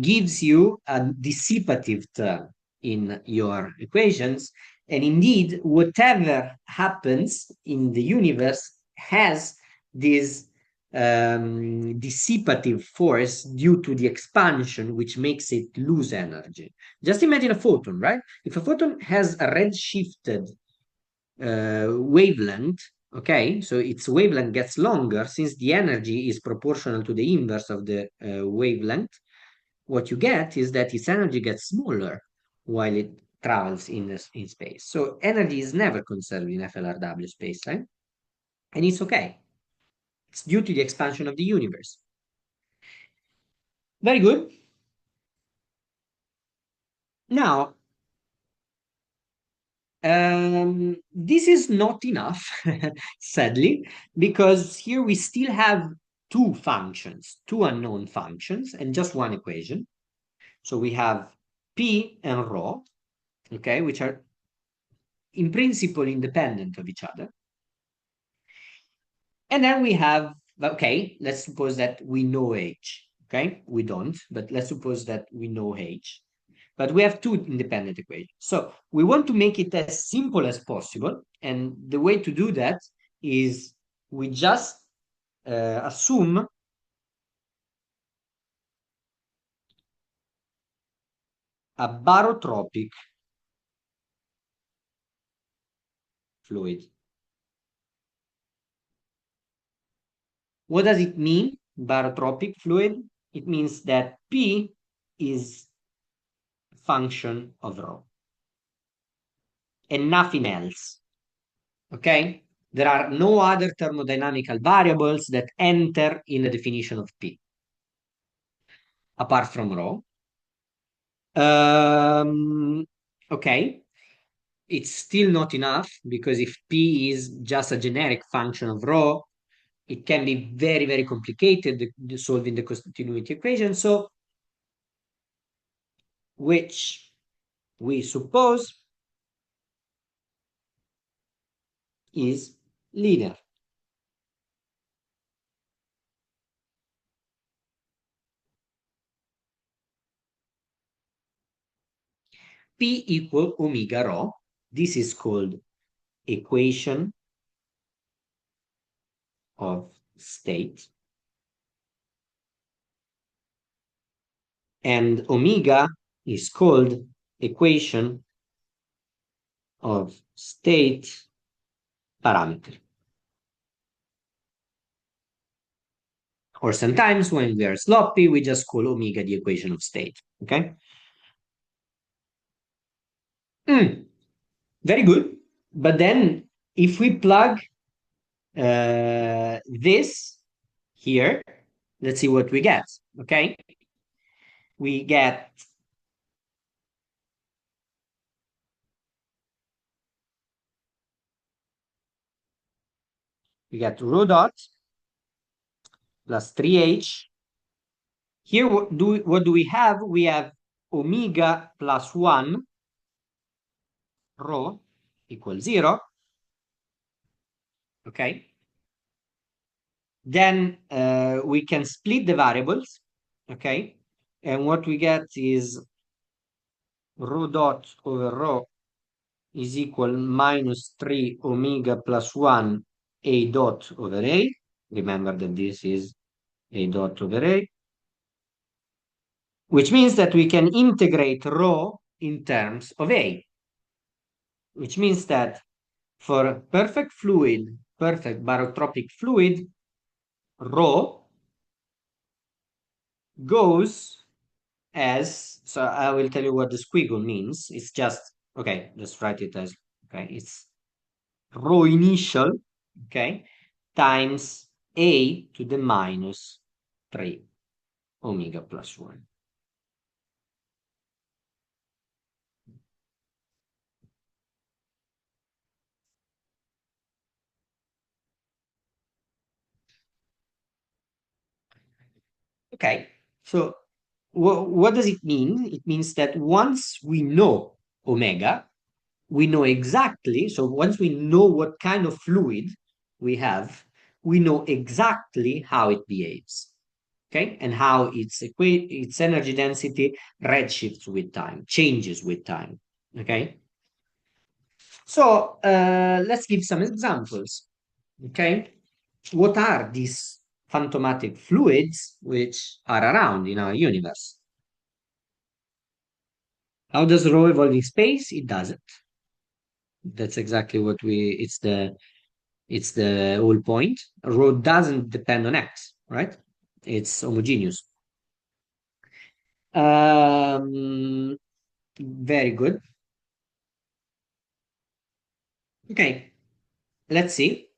[SPEAKER 2] gives you a dissipative term in your equations. And indeed, whatever happens in the universe has this dissipative force due to the expansion, which makes it lose energy. Just imagine a photon, right? If a photon has a redshifted wavelength, okay, so its wavelength gets longer since the energy is proportional to the inverse of the wavelength. What you get is that its energy gets smaller while it travels in space. So energy is never conserved in FLRW space, right? And it's okay. It's due to the expansion of the universe. Very good. Now, this is not enough, sadly, because here we still have two functions, two unknown functions, and just one equation. So we have P and rho, okay, which are in principle independent of each other. And then we have, okay, let's suppose that we know H, okay? We don't, but let's suppose that we know H. But we have two independent equations. So we want to make it as simple as possible. And the way to do that is we just assume a barotropic fluid. What does it mean, barotropic fluid? It means that P is a function of rho and nothing else. Okay? There are no other thermodynamical variables that enter in the definition of P apart from rho. Okay, it's still not enough because if P is just a generic function of rho, it can be very, very complicated solving the continuity equation. So, which we suppose is linear. P equal omega rho. This is called equation of state. And omega is called equation of state parameter. Or sometimes when we are sloppy, we just call omega the equation of state, okay? Very good. But then if we plug this here, let's see what we get, okay? We get rho dot plus 3h. Here, what do we have? We have omega plus 1 rho equals 0. Okay. Then we can split the variables. Okay. And what we get is rho dot over rho is equal minus 3 omega plus 1 a dot over a. Remember that this is a dot over a. which means that we can integrate rho in terms of A, which means that for perfect fluid, perfect barotropic fluid, rho goes as, so I will tell you what the squiggle means. It's just, okay, just write it as, okay, it's rho initial, okay, times A to the minus 3 omega plus 1. Okay, so what does it mean? It means that once we know omega, we know exactly, so once we know what kind of fluid we have, we know exactly how it behaves, okay? And how its energy density redshifts with time, changes with time, okay? So let's give some examples, okay? What are these phantomatic fluids which are around in our universe? How does rho evolve in space? It doesn't. That's exactly what it's the whole point. Rho doesn't depend on X, right? It's homogeneous. Um, very good. Okay, let's see.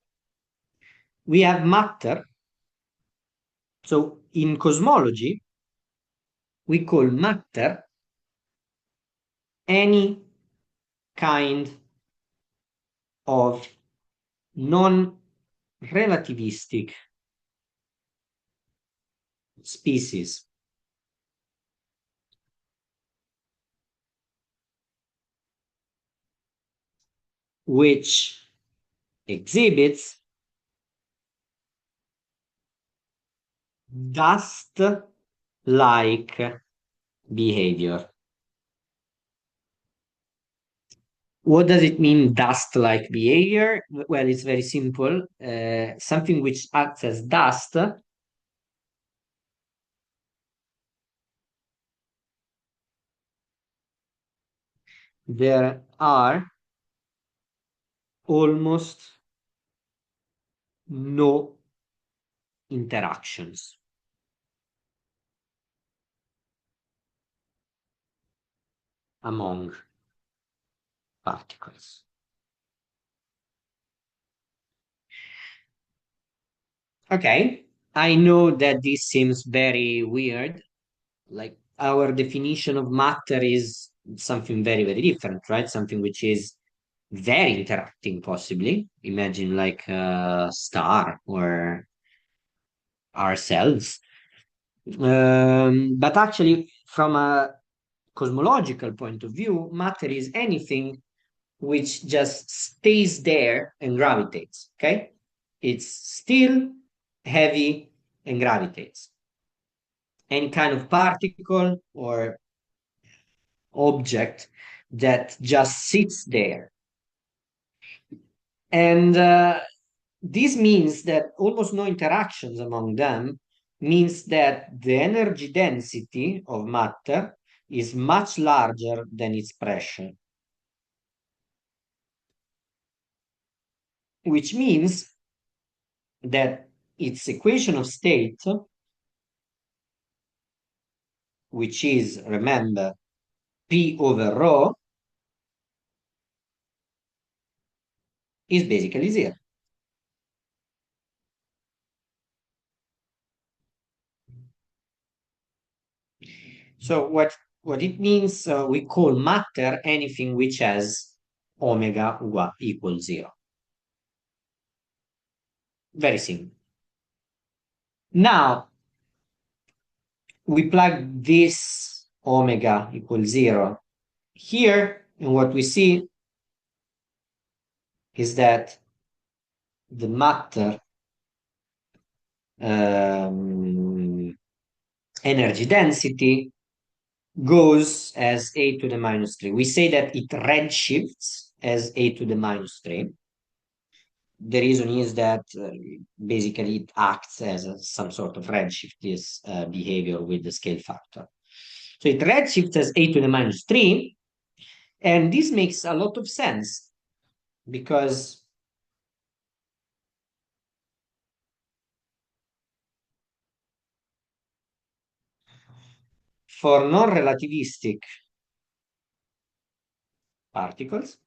[SPEAKER 2] We have matter. So in cosmology, we call matter any kind of non-relativistic species which exhibits dust-like behavior. What does it mean, dust-like behavior? Well, it's very simple. Something which acts as dust, there are almost no interactions among particles. Okay, I know that this seems very weird. Like our definition of matter is something very, very different, right? Something which is very interacting, possibly. Imagine like a star or ourselves. But actually, from a cosmological point of view, matter is anything which just stays there and gravitates. Okay, it's still heavy and gravitates. Any kind of particle or object that just sits there. And this means that almost no interactions among them means that the energy density of matter is much larger than its pressure, which means that its equation of state, which is, remember, P over rho, is basically zero. So what it means, we call matter anything which has omega equals zero. Very simple. Now, we plug this omega equals zero here, and what we see is that the matter um, energy density goes as a to the minus 3. We say that it redshifts as a to the minus 3. The reason is that basically it acts as some sort of redshift, this behavior with the scale factor. So it redshifts as a to the minus 3. And this makes a lot of sense because for non-relativistic particles,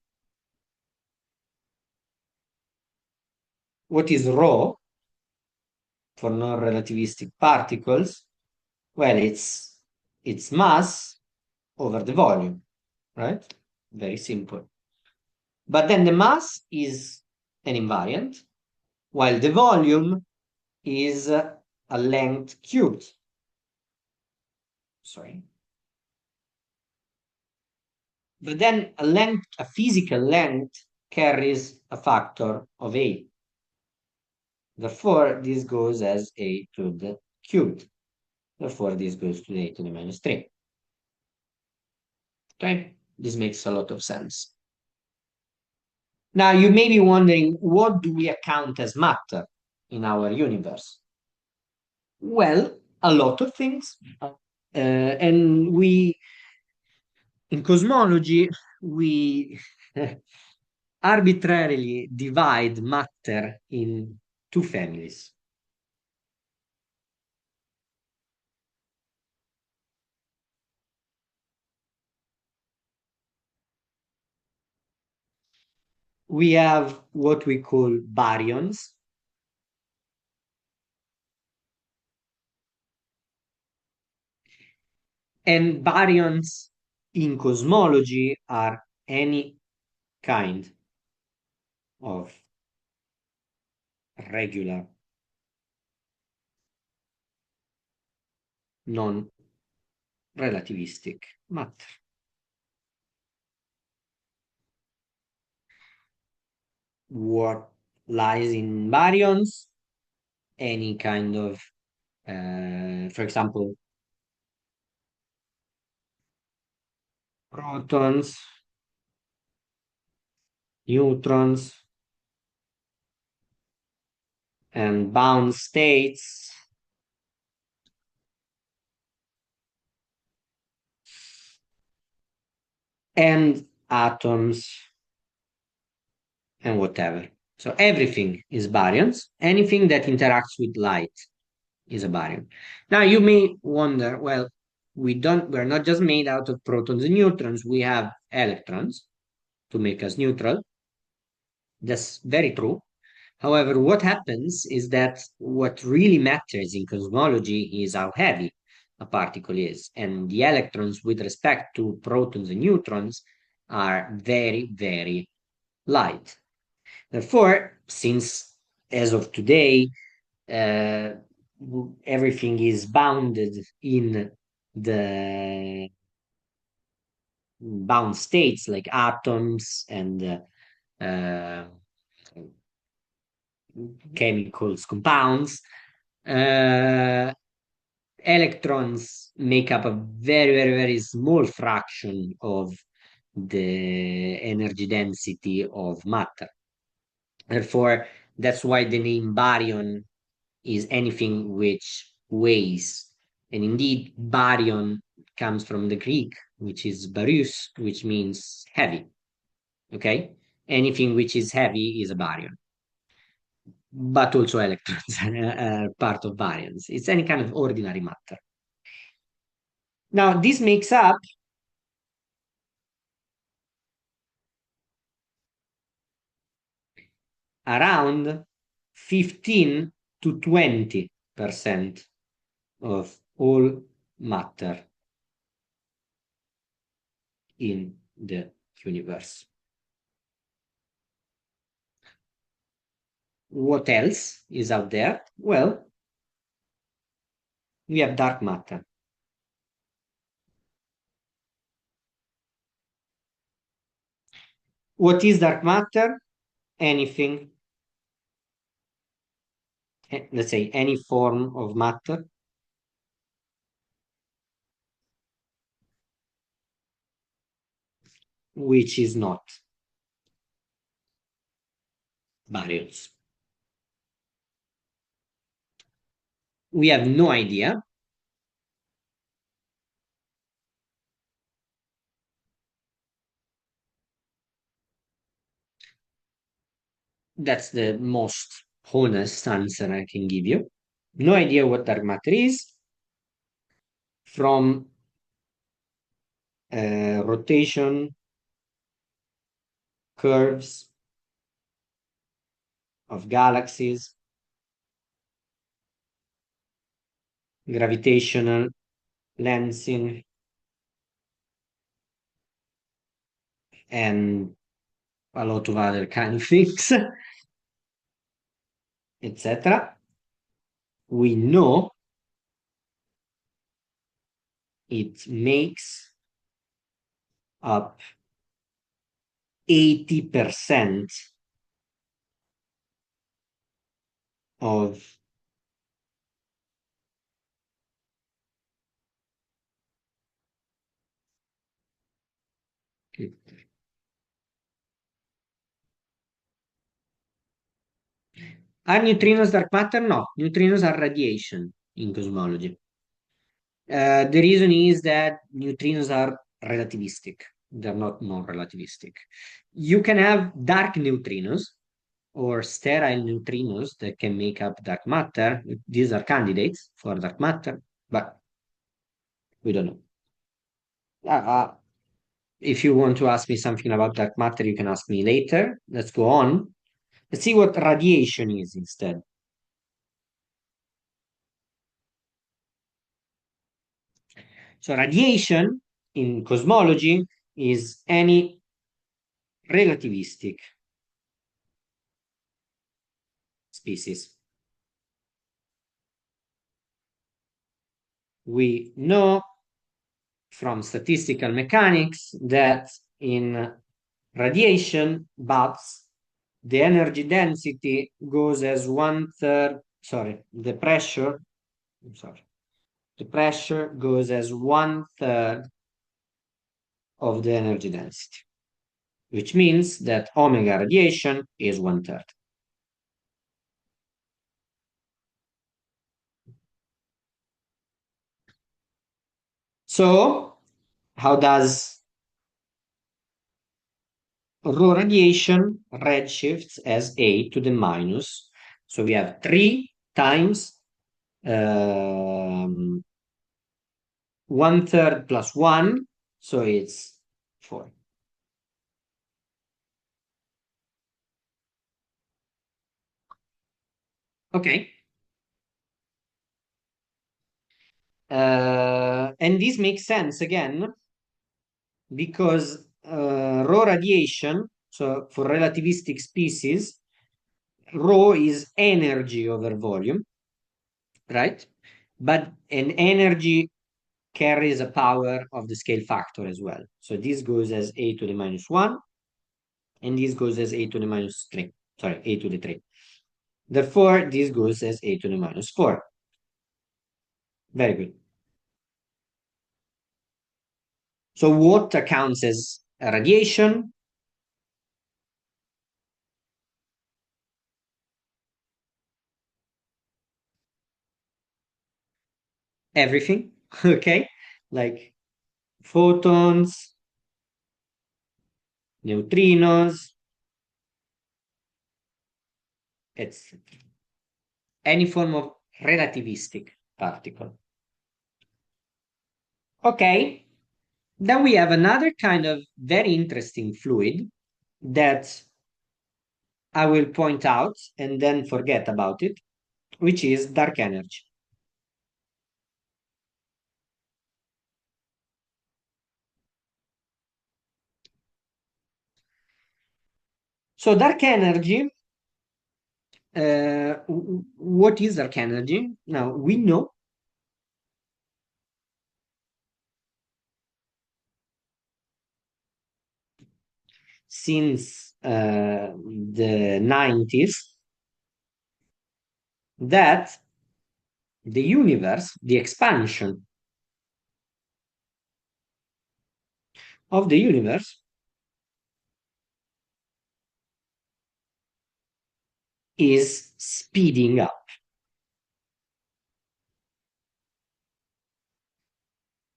[SPEAKER 2] what is rho for non-relativistic particles? Well, it's mass over the volume, right? Very simple. But then the mass is an invariant, while the volume is a length cubed. Sorry. But then a physical length carries a factor of 8. Therefore, this goes as a to the cubed. Therefore, this goes to a to the minus 3. Okay? This makes a lot of sense. Now, you may be wondering, what do we account as matter in our universe? Well, a lot of things. And in cosmology, we arbitrarily divide matter in two families. We have what we call baryons, and baryons in cosmology are any kind of regular, non relativistic matter. What lies in baryons? Any kind of, for example, protons, neutrons, and bound states, and atoms, and whatever. So everything is baryons. Anything that interacts with light is a baryon. Now you may wonder, well, we're not just made out of protons and neutrons, we have electrons to make us neutral. That's very true. However, what happens is that what really matters in cosmology is how heavy a particle is. And the electrons, with respect to protons and neutrons, are very, very light. Therefore, since as of today, uh, everything is bounded in the bound states like atoms and uh, chemicals, compounds, uh, electrons make up a very, very, very small fraction of the energy density of matter. Therefore, that's why the name baryon is anything which weighs. And indeed, baryon comes from the Greek, which is baryus, which means heavy. Okay? Anything which is heavy is a baryon. But also electrons are part of baryons. It's any kind of ordinary matter. Now, this makes up around 15 to 20% of all matter in the universe. What else is out there? Well, we have dark matter. What is dark matter? Anything, let's say any form of matter which is not baryons. We have no idea That's the most honest answer I can give you. No idea what dark matter is. From rotation curves of galaxies, gravitational lensing, and a lot of other kind of things, etc. We know it makes up 80% of Are neutrinos dark matter? No, neutrinos are radiation in cosmology. The reason is that neutrinos are relativistic. They're not non-relativistic. You can have dark neutrinos or sterile neutrinos that can make up dark matter. These are candidates for dark matter, but we don't know. If you want to ask me something about dark matter, you can ask me later. Let's go on. Let's see what radiation is instead. So radiation in cosmology is any relativistic species. We know from statistical mechanics that in radiation, but the energy density goes as 1/3, sorry, the pressure, I'm sorry, the pressure goes as 1/3 of the energy density, which means that omega radiation is 1/3. So, how does rho radiation redshifts as a to the minus? So we have 3 times 1/3 plus 1, so it's 4. Okay. And this makes sense again because rho radiation, so for relativistic species, rho is energy over volume, right? But an energy carries a power of the scale factor as well. So this goes as a to the minus 1, and this goes as a to the minus 3. Sorry, a to the 3. Therefore, this goes as a to the minus 4. Very good. So what accounts as radiation? Everything, okay? Like photons, neutrinos, etc. Any form of relativistic particle. Okay, then we have another kind of very interesting fluid that I will point out and then forget about it, which is dark energy. So dark energy, what is dark energy? Now we know since the 90s that the universe, the expansion of the universe is speeding up.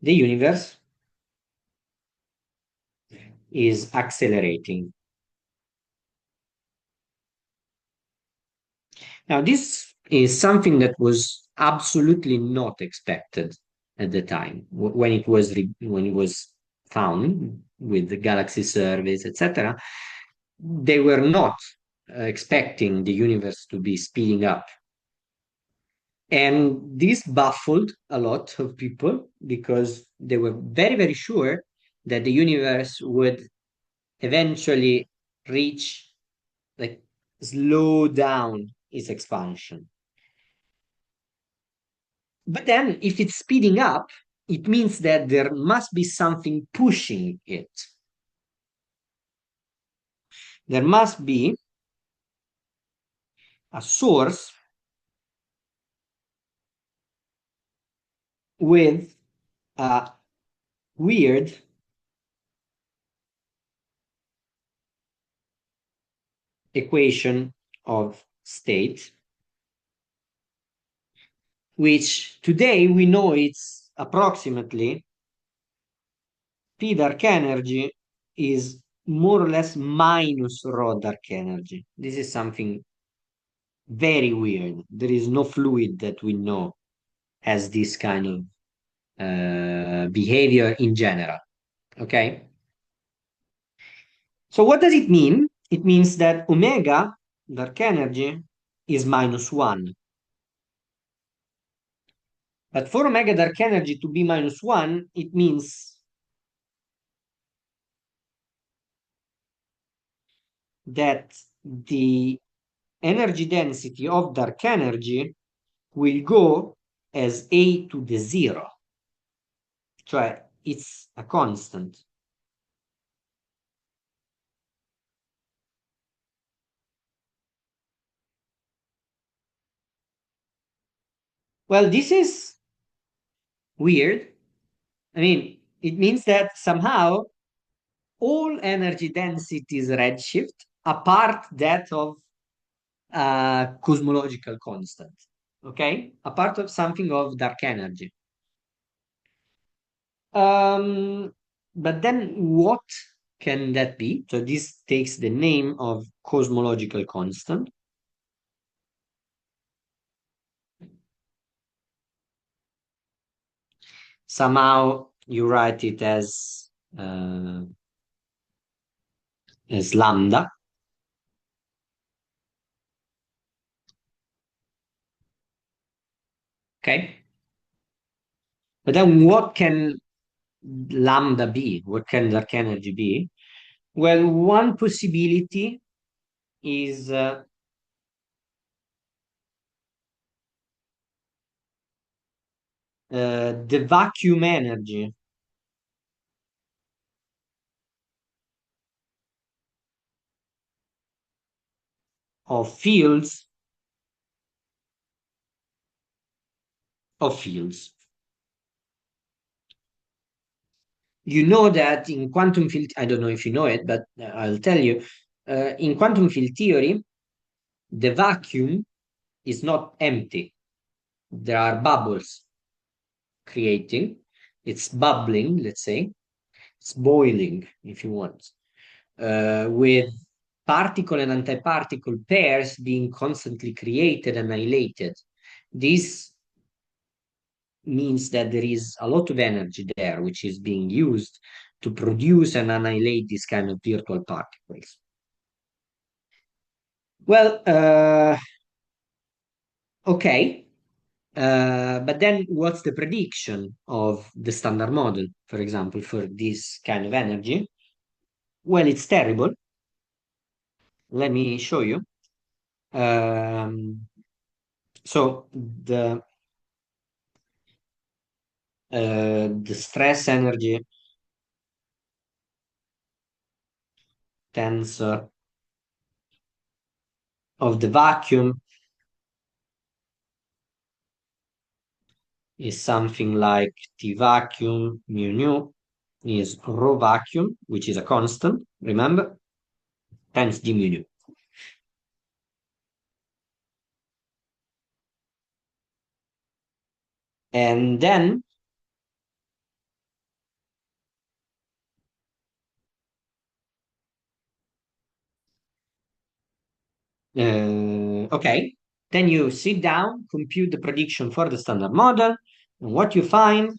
[SPEAKER 2] The universe is accelerating. Now, this is something that was absolutely not expected at the time when when it was found with the galaxy surveys, etc. They were not expecting the universe to be speeding up, and this baffled a lot of people because they were very, very sure that the universe would eventually reach, like, slow down its expansion. But then, if it's speeding up, it means that there must be something pushing it. There must be a source with a weird equation of state, which today we know it's approximately P dark energy is more or less minus rho dark energy. This is something very weird. There is no fluid that we know has this kind of behavior in general. Okay. So what does it mean? It means that omega, dark energy, is -1. But for omega dark energy to be -1, it means that the energy density of dark energy will go as a to the zero, cioè it's a constant. Well, this is weird. I mean, it means that somehow all energy densities redshift apart that of cosmological constant, okay? A part of something of dark energy. Um, but then what can that be? So this takes the name of cosmological constant. Somehow you write it as lambda. Okay. But then what can lambda be? What can dark energy be? Well, one possibility is the vacuum energy of fields of fields. You know that in quantum field, I don't know if you know it, but I'll tell you, in quantum field theory, the vacuum is not empty. There are bubbles creating. It's bubbling, let's say. It's boiling, if you want, with particle and antiparticle pairs being constantly created and annihilated. This means that there is a lot of energy there, which is being used to produce and annihilate these kind of virtual particles. Well, okay. But then what's the prediction of the standard model, for example, for this kind of energy? Well, it's terrible. Let me show you. Um, so the stress energy tensor of the vacuum is something like T vacuum mu nu is rho vacuum, which is a constant, remember, times d mu nu. And then, okay, Then you sit down, compute the prediction for the standard model, and what you find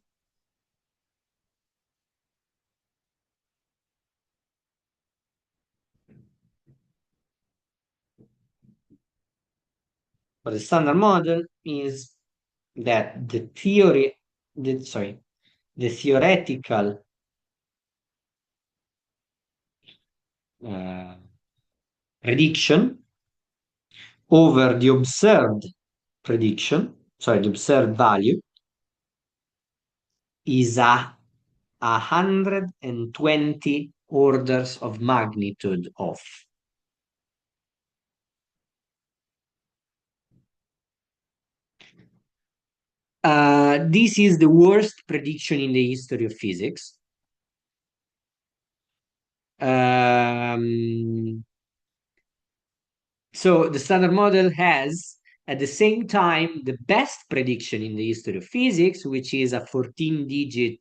[SPEAKER 2] for the standard model is that the theoretical uh, prediction over the observed the observed value is a 120 orders of magnitude off. This is the worst prediction in the history of physics. So the standard model has, at the same time, the best prediction in the history of physics, which is a 14-digit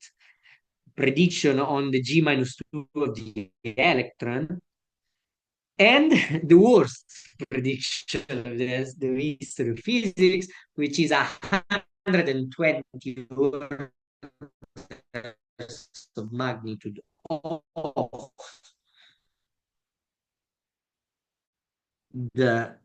[SPEAKER 2] prediction on the G minus 2 of the electron, and the worst prediction of the history of physics, which is 120 orders of magnitude off the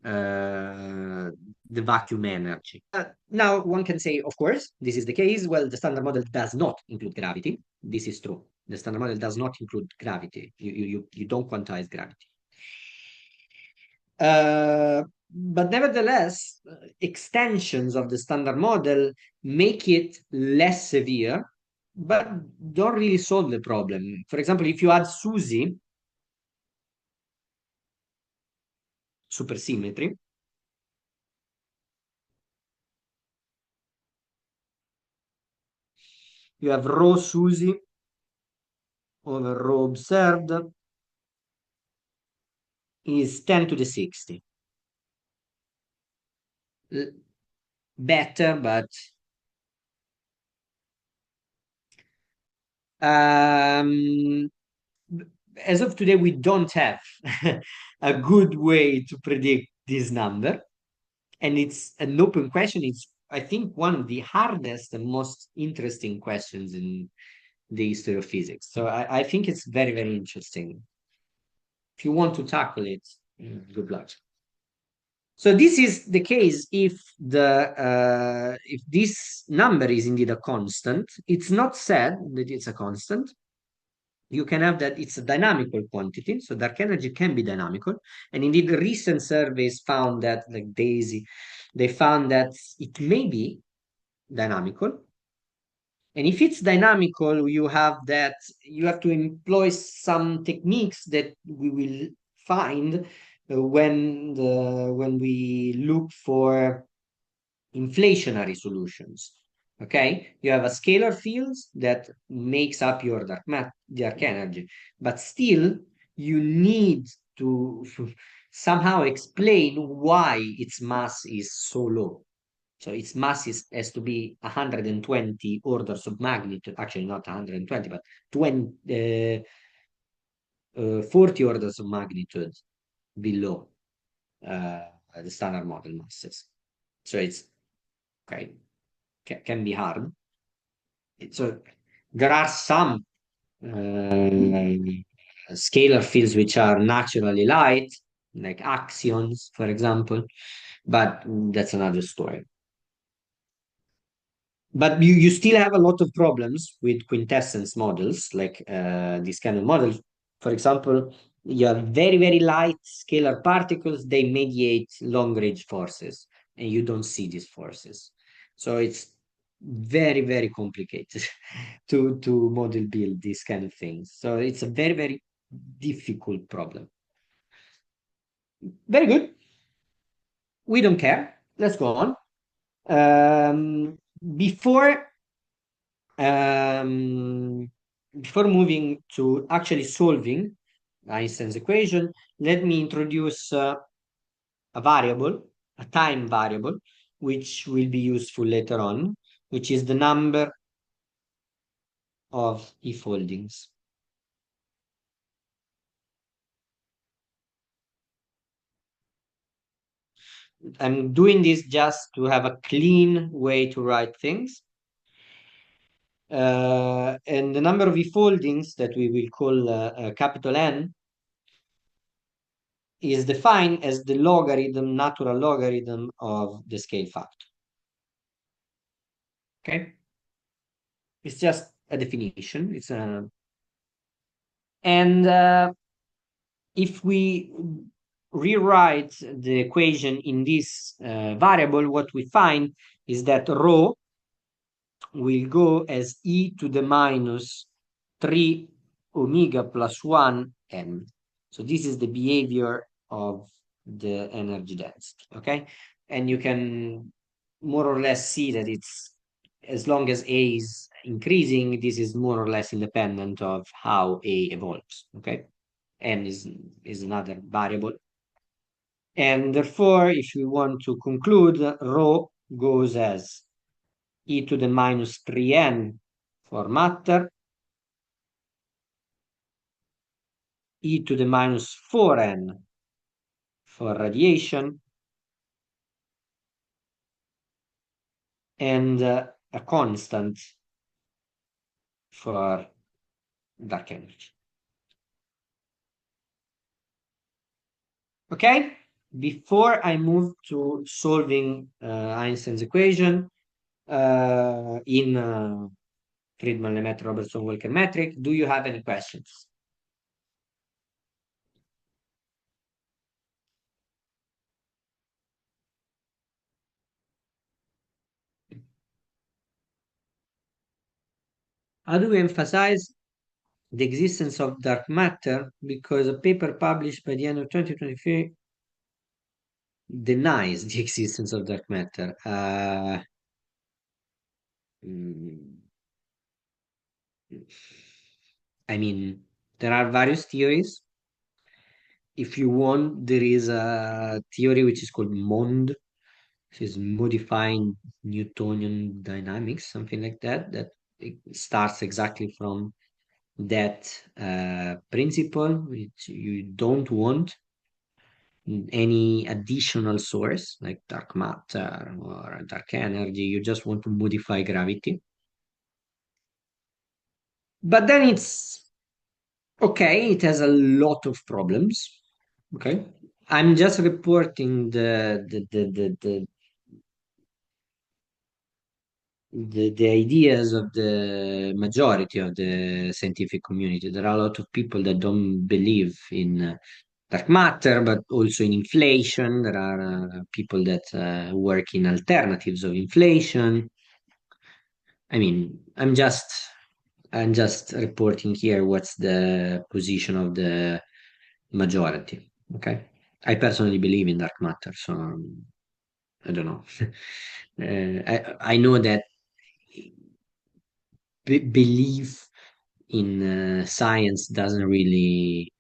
[SPEAKER 2] uh, the vacuum energy. Now, one can say, of course, this is the case. Well, the standard model does not include gravity. This is true. The standard model does not include gravity. You don't quantize gravity. But nevertheless, extensions of the standard model make it less severe, but don't really solve the problem. For example, if you add SUSY, supersymmetry, you have rho SUSY over rho observed is 10 to the 60. Better, but um, as of today, we don't have a good way to predict this number. And it's an open question. It's, I think, one of the hardest and most interesting questions in the history of physics. So I think it's very, very interesting. If you want to tackle it, good luck. So this is the case if this number is indeed a constant. It's not said that it's a constant. You can have that it's a dynamical quantity, so dark energy can be dynamical. And indeed, recent surveys found that, like Daisy, they found that it may be dynamical. And if it's dynamical, you have to employ some techniques that we will find when we look for inflationary solutions. Okay, you have a scalar field that makes up your dark energy, but still you need to somehow explain why its mass is so low. So its mass has to be 120 orders of magnitude, actually not 120, but 40 orders of magnitude below uh, the standard model masses. So it's okay, can be hard. So there are some scalar fields which are naturally light, like axions, for example, but that's another story. But you still have a lot of problems with quintessence models, like these kind of models. For example, you have very, very light scalar particles, they mediate long range forces, and you don't see these forces. So it's very, very complicated to model build these kind of things. So it's a very, very difficult problem. Very good. We don't care. Let's go on. Before Um, before moving to actually solving Einstein's equation, let me introduce a variable, a time variable, which will be useful later on, which is the number of e-foldings. I'm doing this just to have a clean way to write things. And the number of e-foldings that we will call capital N is defined as the logarithm, natural logarithm of the scale factor. Okay? It's just a definition. It's a and if we rewrite the equation in this variable, what we find is that rho will go as e to the minus 3 omega plus 1 m. So this is the behavior of the energy density, okay? And you can more or less see that it's as long as A is increasing, this is more or less independent of how A evolves, okay? N is another variable. And therefore, if we want to conclude, rho goes as e to the minus 3n for matter, e to the minus 4n for radiation, and a constant for dark energy. Okay? Before I move to solving Einstein's equation in Friedman Lemaitre Robertson Walker metric, do you have any questions? How do we emphasize the existence of dark matter? Because a paper published by the end of 2023 denies the existence of dark matter. Mm, I mean, there are various theories. If you want, there is a theory which is called MOND, which is modifying Newtonian dynamics, something like that, that it starts exactly from that principle, which you don't want any additional source like dark matter or dark energy. You just want to modify gravity. But then it's okay, it has a lot of problems. Okay. I'm just reporting the ideas of the majority of the scientific community. There are a lot of people that don't believe in dark matter, but also in inflation. There are people that work in alternatives of inflation. I mean, I'm just reporting here what's the position of the majority. Okay. I personally believe in dark matter, so I don't know. I know that belief in science um, doesn't really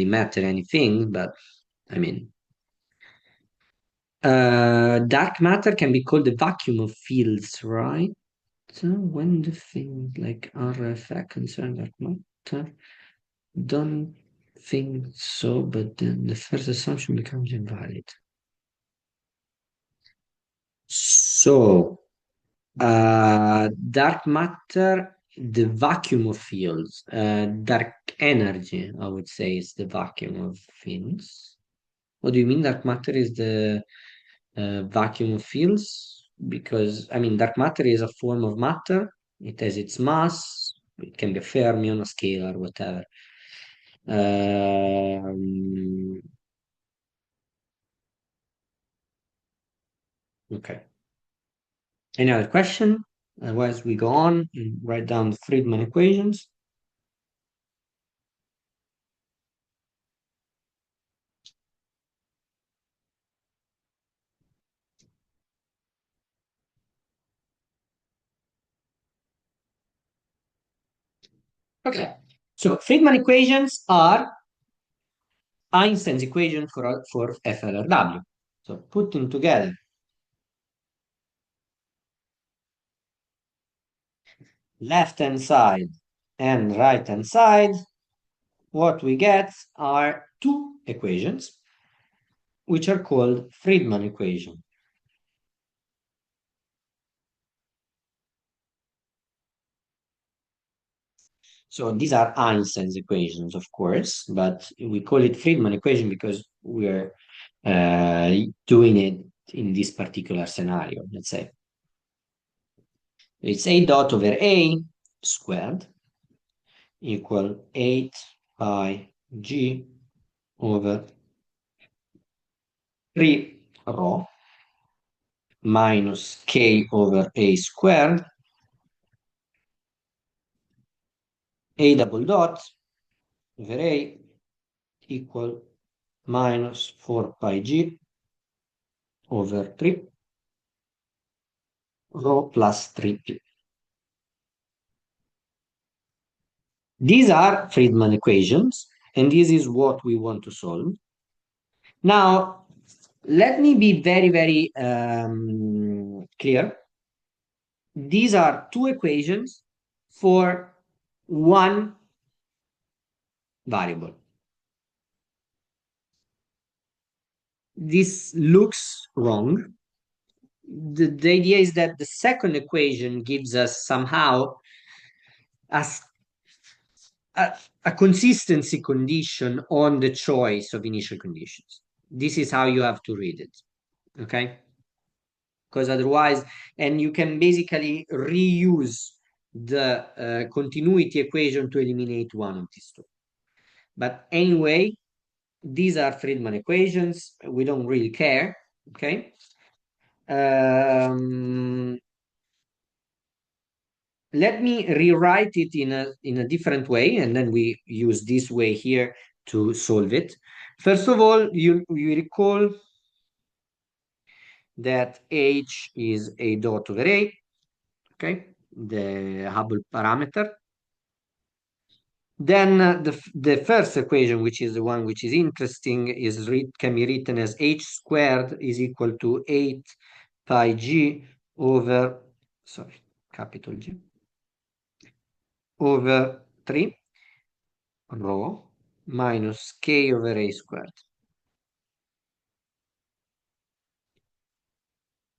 [SPEAKER 2] matter anything, but I mean, dark matter can be called the vacuum of fields, right? So when the thing like RFA concern dark matter, don't think so, but then the first assumption becomes invalid. So, dark matter, the vacuum of fields, dark energy, I would say, is the vacuum of fields. What do you mean dark matter is the vacuum of fields? Because, I mean, dark matter is a form of matter. It has its mass. It can be a fermion, a scalar, whatever. Um, okay. Any other question? Otherwise, we go on and write down the Friedman equations. Okay. So Friedman equations are Einstein's equation for FLRW. So putting together left hand side and right hand side, what we get are two equations. which are called Friedman equation. So these are Einstein's equations, of course, but we call it Friedman equation because we're doing it in this particular scenario, let's say. It's A dot over A squared equal 8 pi G over 3 rho minus K over A squared, A double dot over A equal minus 4 pi G over 3 rho plus 3P. These are Friedman equations, and this is what we want to solve. Now, let me be very, very clear. These are two equations for one variable. This looks wrong. The idea is that the second equation gives us somehow a, a consistency condition on the choice of initial conditions. This is how you have to read it. Okay? Because otherwise, and you can basically reuse the continuity equation to eliminate one of these two. But anyway, these are Friedman equations. We don't really care. Okay. Let me rewrite it in a different way, and then we use this way here to solve it. First of all, you recall that H is A dot over A, okay, the Hubble parameter. Then the first equation, which is the one which is interesting, can be written as H squared is equal to 8 pi G over, sorry, capital G, over 3 rho minus K over A squared.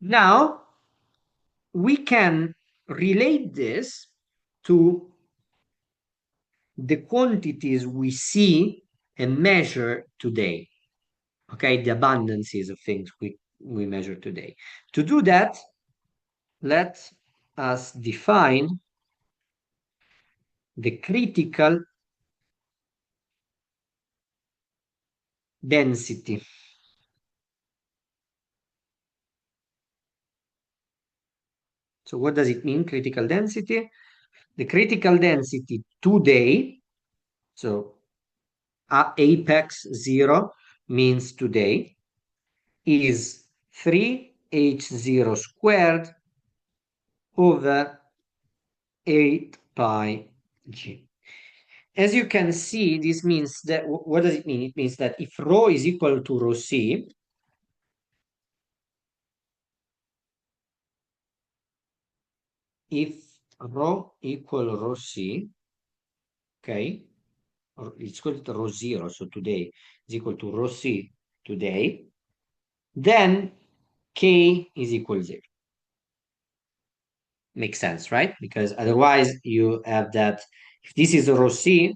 [SPEAKER 2] Now, we can relate this to the quantities we see and measure today. Okay, the abundances of things we measure today. To do that, let us define the critical density. So what does it mean, critical density? The critical density today, so apex 0 means today, is 3h0 squared over 8 pi g. As you can see, this means that, what does it mean? It means that if rho is equal to rho c, if rho equal rho c, okay, or it's equal to rho 0, so today is equal to rho c today, then k is equal to 0. Makes sense, right? Because otherwise you have that, if this is rho c,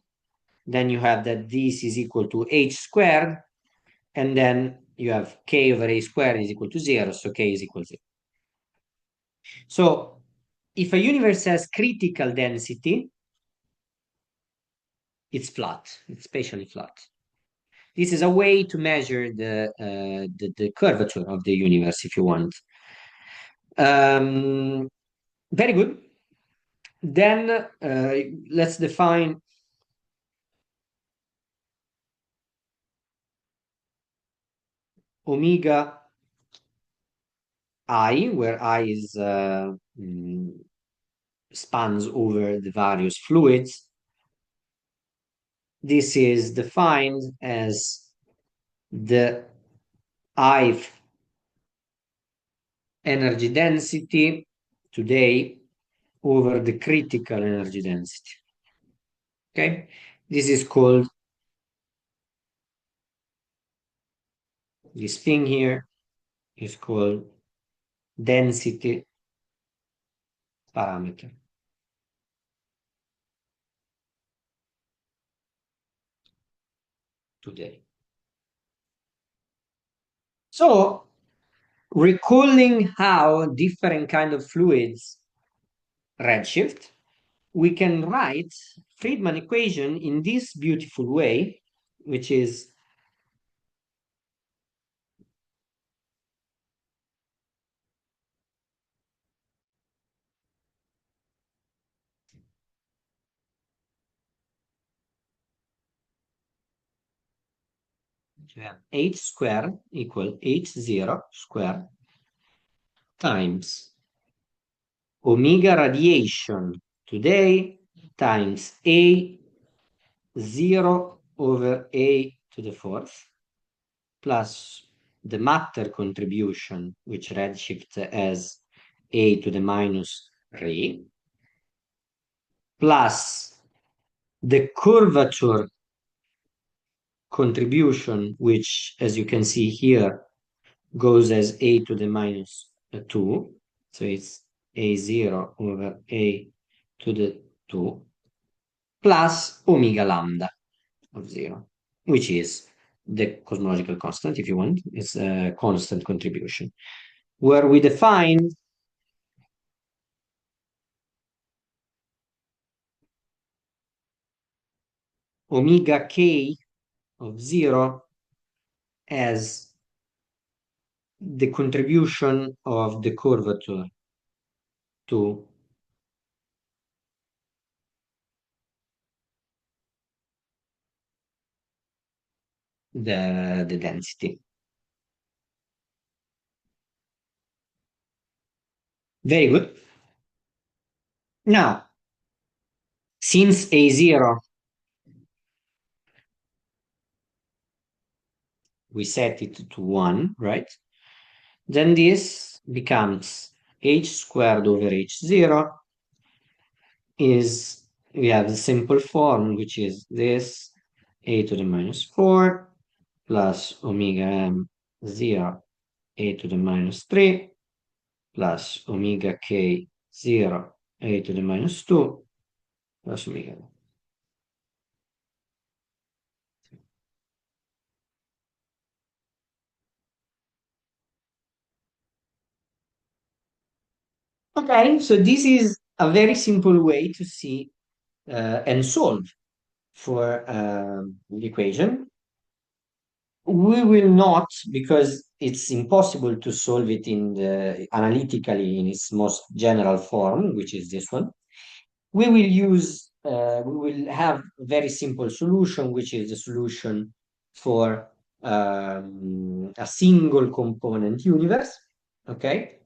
[SPEAKER 2] then you have that this is equal to h squared, and then you have k over a squared is equal to 0, so k is equal to 0. So if a universe has critical density, it's flat, it's spatially flat. This is a way to measure the curvature of the universe, if you want. Very good. Then let's define omega I, where I is spans over the various fluids. This is defined as the ith energy density today over the critical energy density. Okay, this is called this thing here is called density parameter. Today. So recalling how different kind of fluids redshift, we can write Friedman equation in this beautiful way, which is h square equal h0 square times omega radiation today times a 0 over a to the fourth plus the matter contribution, which redshift as a to the minus 3, plus the curvature contribution, which, as you can see here, goes as a to the minus 2. So it's a0 over a to the 2 plus omega lambda of 0, which is the cosmological constant, if you want. It's a constant contribution, where we define omega k of 0 as the contribution of the curvature to the density. Very good. Now, since A0, we set it to 1, right? Then this becomes h squared over h0 is, we have the simple form, which is this a to the minus 4 plus omega m 0 a to the minus 3 plus omega k 0 a to the minus 2 plus omega m. Okay, so this is a very simple way to see and solve for the equation. We will not, because it's impossible to solve it in the analytically in its most general form, which is this one. We will use, we will have a very simple solution, which is the solution for a single component universe. Okay,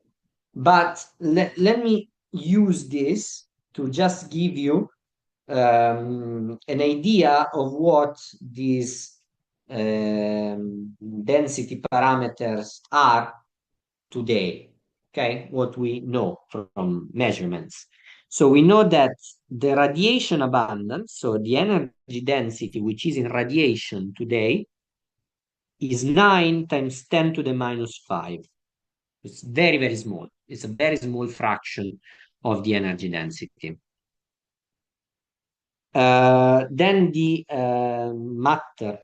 [SPEAKER 2] but let me use this to just give you an idea of what these density parameters are today. Okay, what we know from measurements. So we know that the radiation abundance, so the energy density, which is in radiation today, is 9 times 10 to the minus 5. It's very, very small. It's a very small fraction of the energy density. Then the matter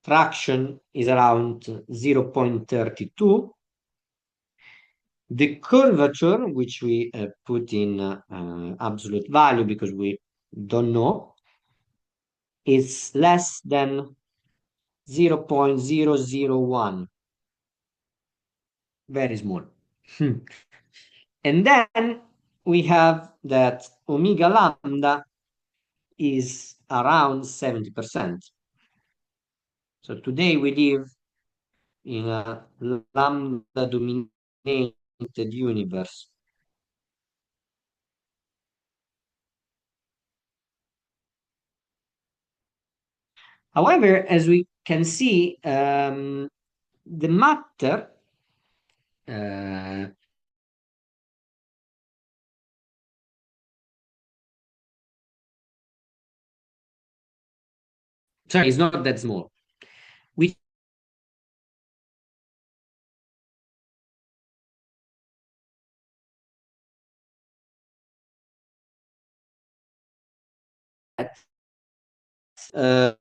[SPEAKER 2] fraction is around 0.32. The curvature, which we put in absolute value because we don't know, is less than 0.001. Very small. And then we have that omega lambda is around 70%. So today we live in a lambda dominated universe. However, as we can see, the matter sorry, it's not that small. which uh,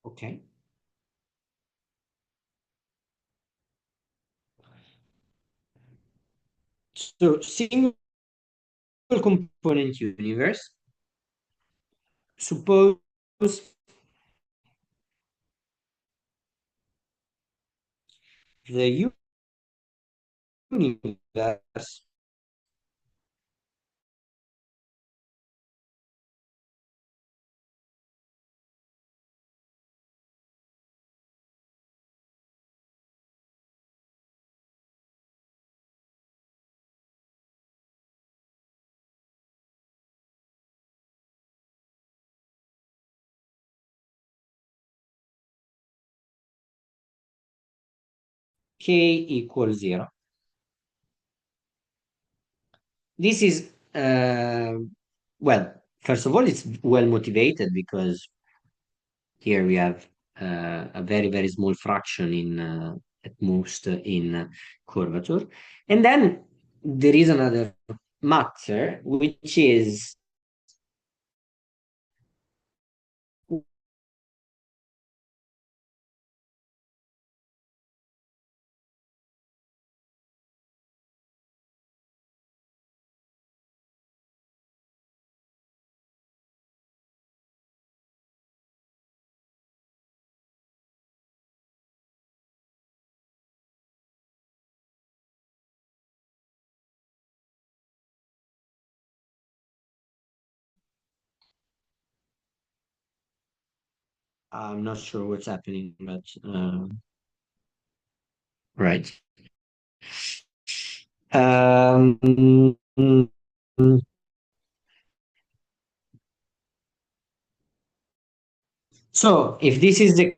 [SPEAKER 2] okay. So single component universe. Suppose the universe k equals 0. This is, well, first of all, it's well motivated because here we have a very, very small fraction in, at most, in curvature. And then there is another matter, which is I'm not sure what's happening, but right. Um, so if this is the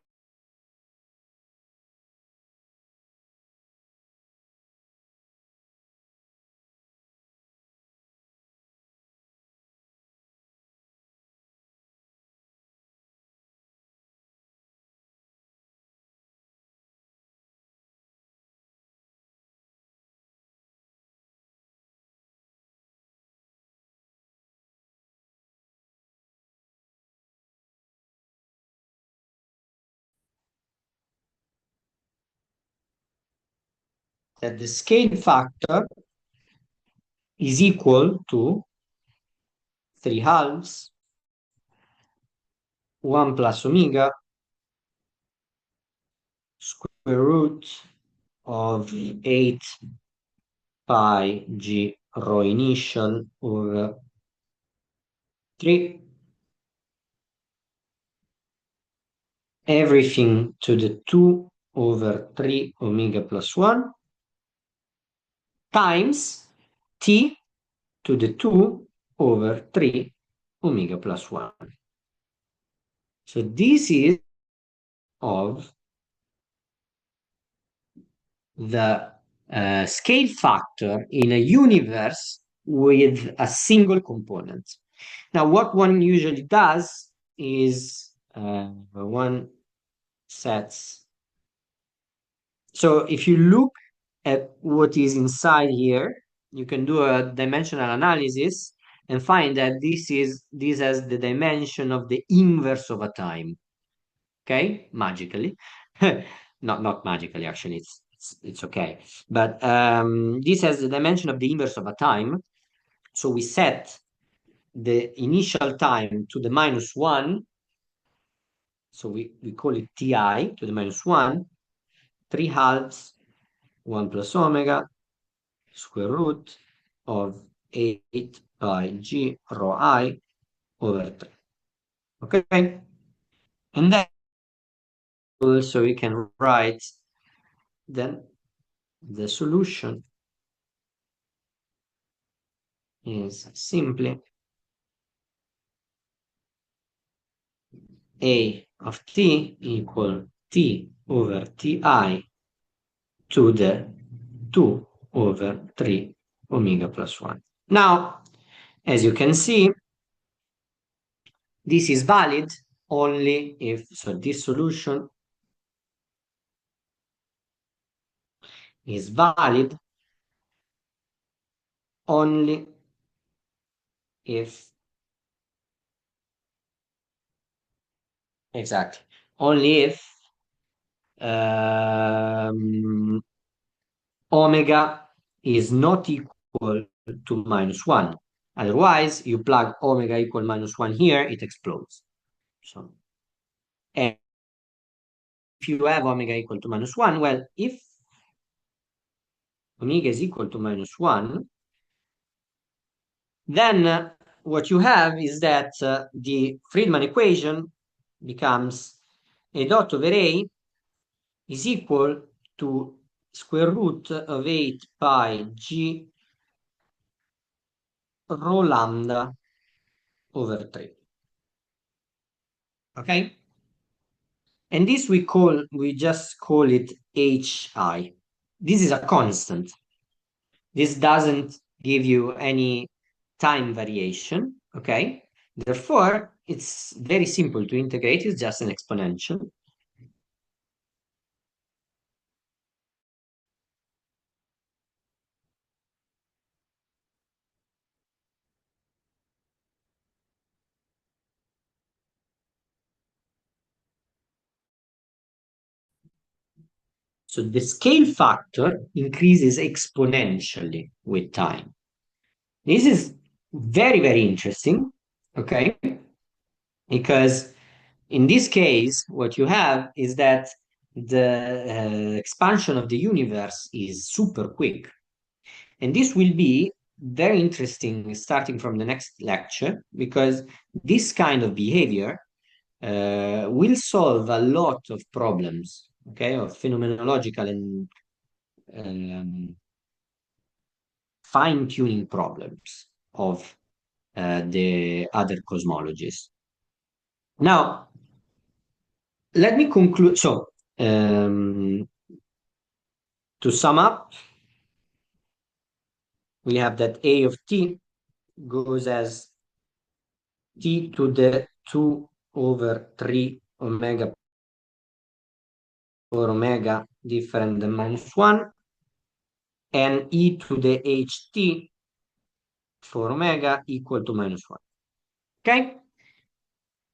[SPEAKER 2] that the scale factor is equal to 3 halves 1 plus omega square root of 8 pi g rho initial over 3, everything to the 2 over 3 omega plus 1 times t to the 2 over 3 omega plus 1. So this is of the scale factor in a universe with a single component. Now, what one usually does is one sets. So if you look at what is inside here, you can do a dimensional analysis and find that this has the dimension of the inverse of a time. Okay, magically. Not magically, actually, it's okay. But this has the dimension of the inverse of a time. So we set the initial time to the minus one. So we call it ti to the minus one, 3 halves, 1 plus omega, square root of 8 pi g rho I over 3. Okay? And then also we can write then the solution is simply A of t equal t over ti to the 2 over 3 omega plus 1. Now, as you can see, this is valid only if, so this solution is valid only if, exactly, only if um, omega is not equal to minus 1. Otherwise, you plug omega equal minus 1 here, it explodes. So, and if you have omega equal to minus 1, well, if omega is equal to minus 1, then what you have is that the Friedman equation becomes a dot over A is equal to square root of 8 pi g rho lambda over 3. Okay? And this we just call it hi. This is a constant. This doesn't give you any time variation, okay? Therefore, it's very simple to integrate. It's just an exponential. So the scale factor increases exponentially with time. This is very, very interesting, okay? Because in this case, what you have is that the expansion of the universe is super quick. And this will be very interesting starting from the next lecture, because this kind of behavior will solve a lot of problems, okay, of phenomenological and fine-tuning problems of the other cosmologies. Now, let me conclude. So, to sum up, we have that A of t goes as t to the 2 over 3 omega or omega different than minus 1, and e to the ht for omega equal to minus 1. Okay?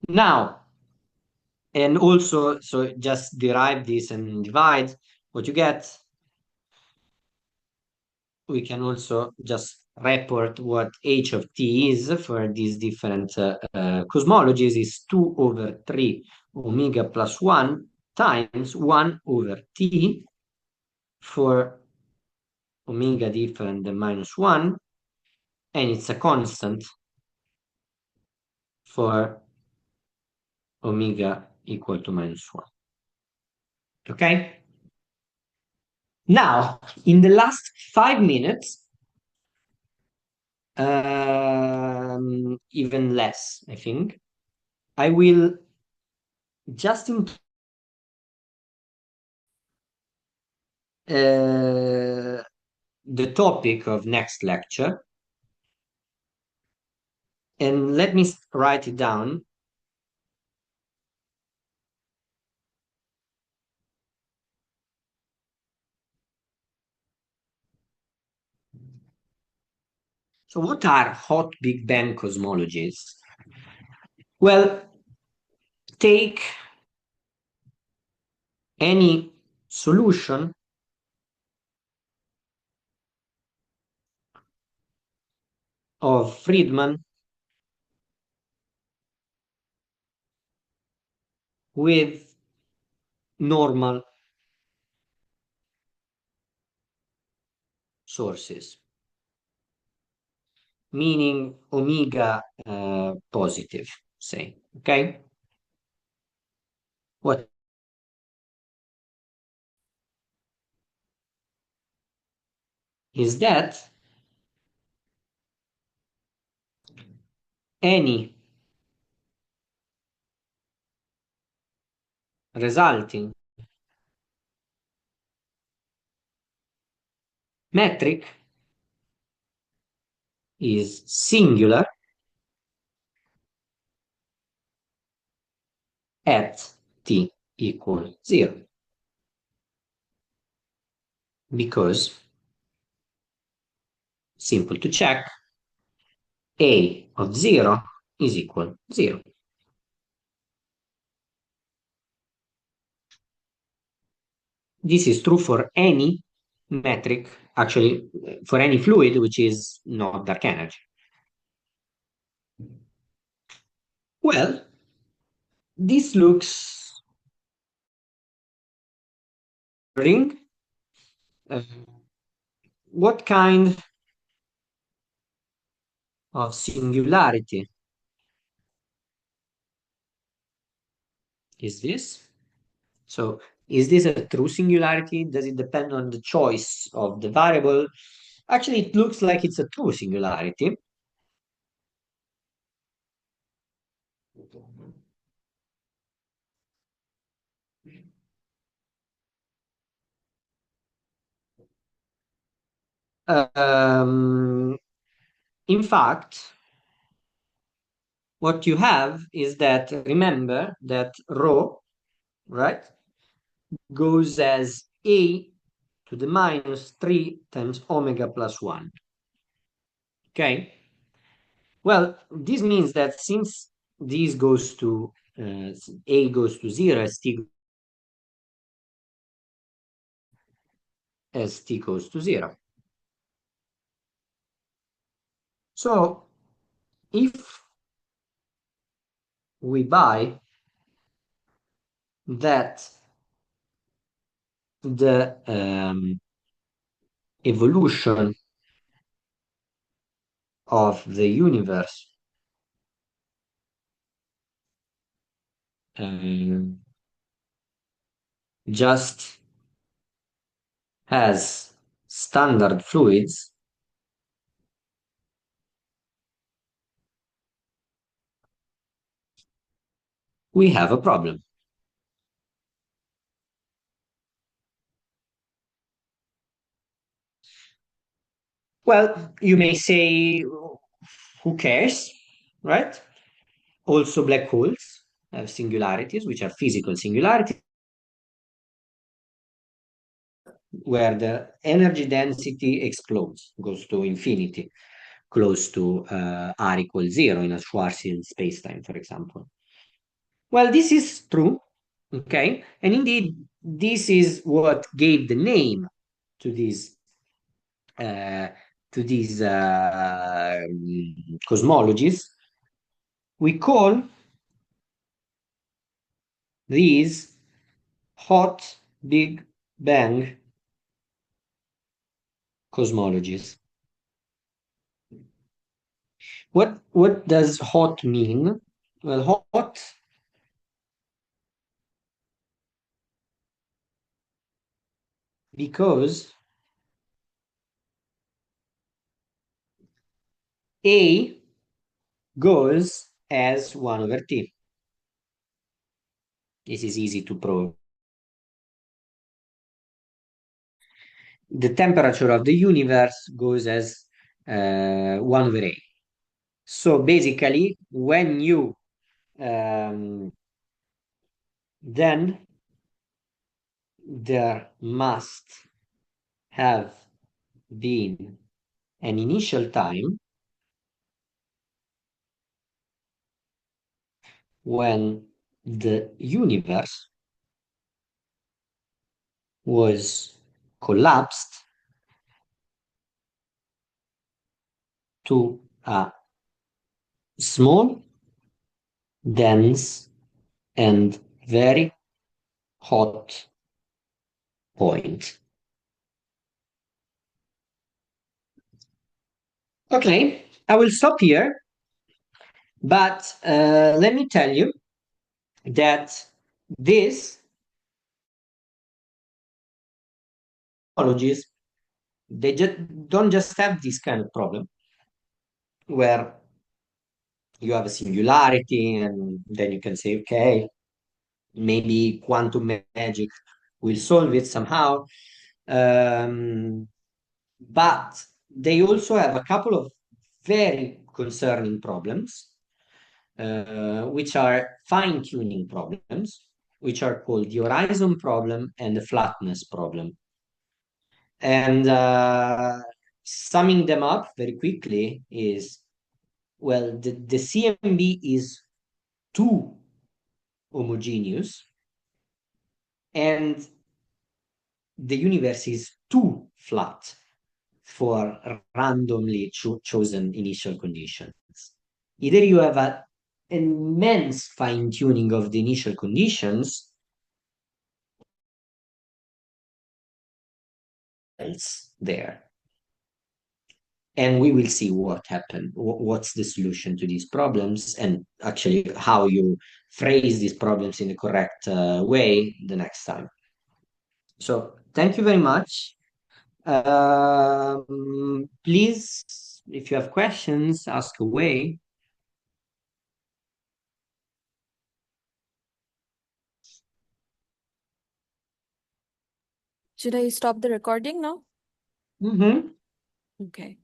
[SPEAKER 2] Now, and also, so just derive this and divide what you get. We can also just report what h of t is for these different cosmologies is 2 over 3 omega plus 1 times 1 over t for omega different than minus 1, and it's a constant for omega equal to minus 1. Okay? Now, in the last 5 minutes, even less, I think, I will just the topic of next lecture, and let me write it down. So what are hot Big Bang cosmologies? Well, take any solution of Friedman with normal sources, meaning omega positive, say, okay? What is that? Any resulting metric is singular at t equals 0 because, simple to check, a of 0 is equal 0. This is true for any metric, actually, for any fluid which is not dark energy. Well, this looks ring. Uh, what kind of singularity is this? So, is this a true singularity? Does it depend on the choice of the variable? Actually, it looks like it's a true singularity. Um, in fact, what you have is that remember that rho, right, goes as a to the minus 3 times omega plus 1. Okay? Well, this means that since this goes to a goes to 0 as t goes to 0. So if we buy that the evolution of the universe um, just has standard fluids, we have a problem. Well, you may say, who cares, right? Also, black holes have singularities, which are physical singularities, where the energy density explodes, goes to infinity, close to r equals 0 in a Schwarzschild spacetime, for example. Well, this is true, okay? And indeed, this is what gave the name to these uh, cosmologies. We call these hot Big Bang cosmologies. What does hot mean? Well, hot because A goes as 1 over T. This is easy to prove. The temperature of the universe goes as 1 over A. So basically, when you then there must have been an initial time when the universe was collapsed to a small, dense, and very hot point. Okay, I will stop here, but let me tell you that these technologies, don't just have this kind of problem where you have a singularity and then you can say, okay, maybe quantum magic will solve it somehow. But they also have a couple of very concerning problems, which are fine-tuning problems, which are called the horizon problem and the flatness problem. And summing them up very quickly is, well, the CMB is too homogeneous and the universe is too flat for randomly chosen initial conditions. Either you have an immense fine tuning of the initial conditions, else there. And we will see what happened, what's the solution to these problems, and actually how you phrase these problems in the correct way the next time. So thank you very much. Please, if you have questions, ask away.
[SPEAKER 1] Should I stop the recording now?
[SPEAKER 2] Mm-hmm.
[SPEAKER 1] Okay.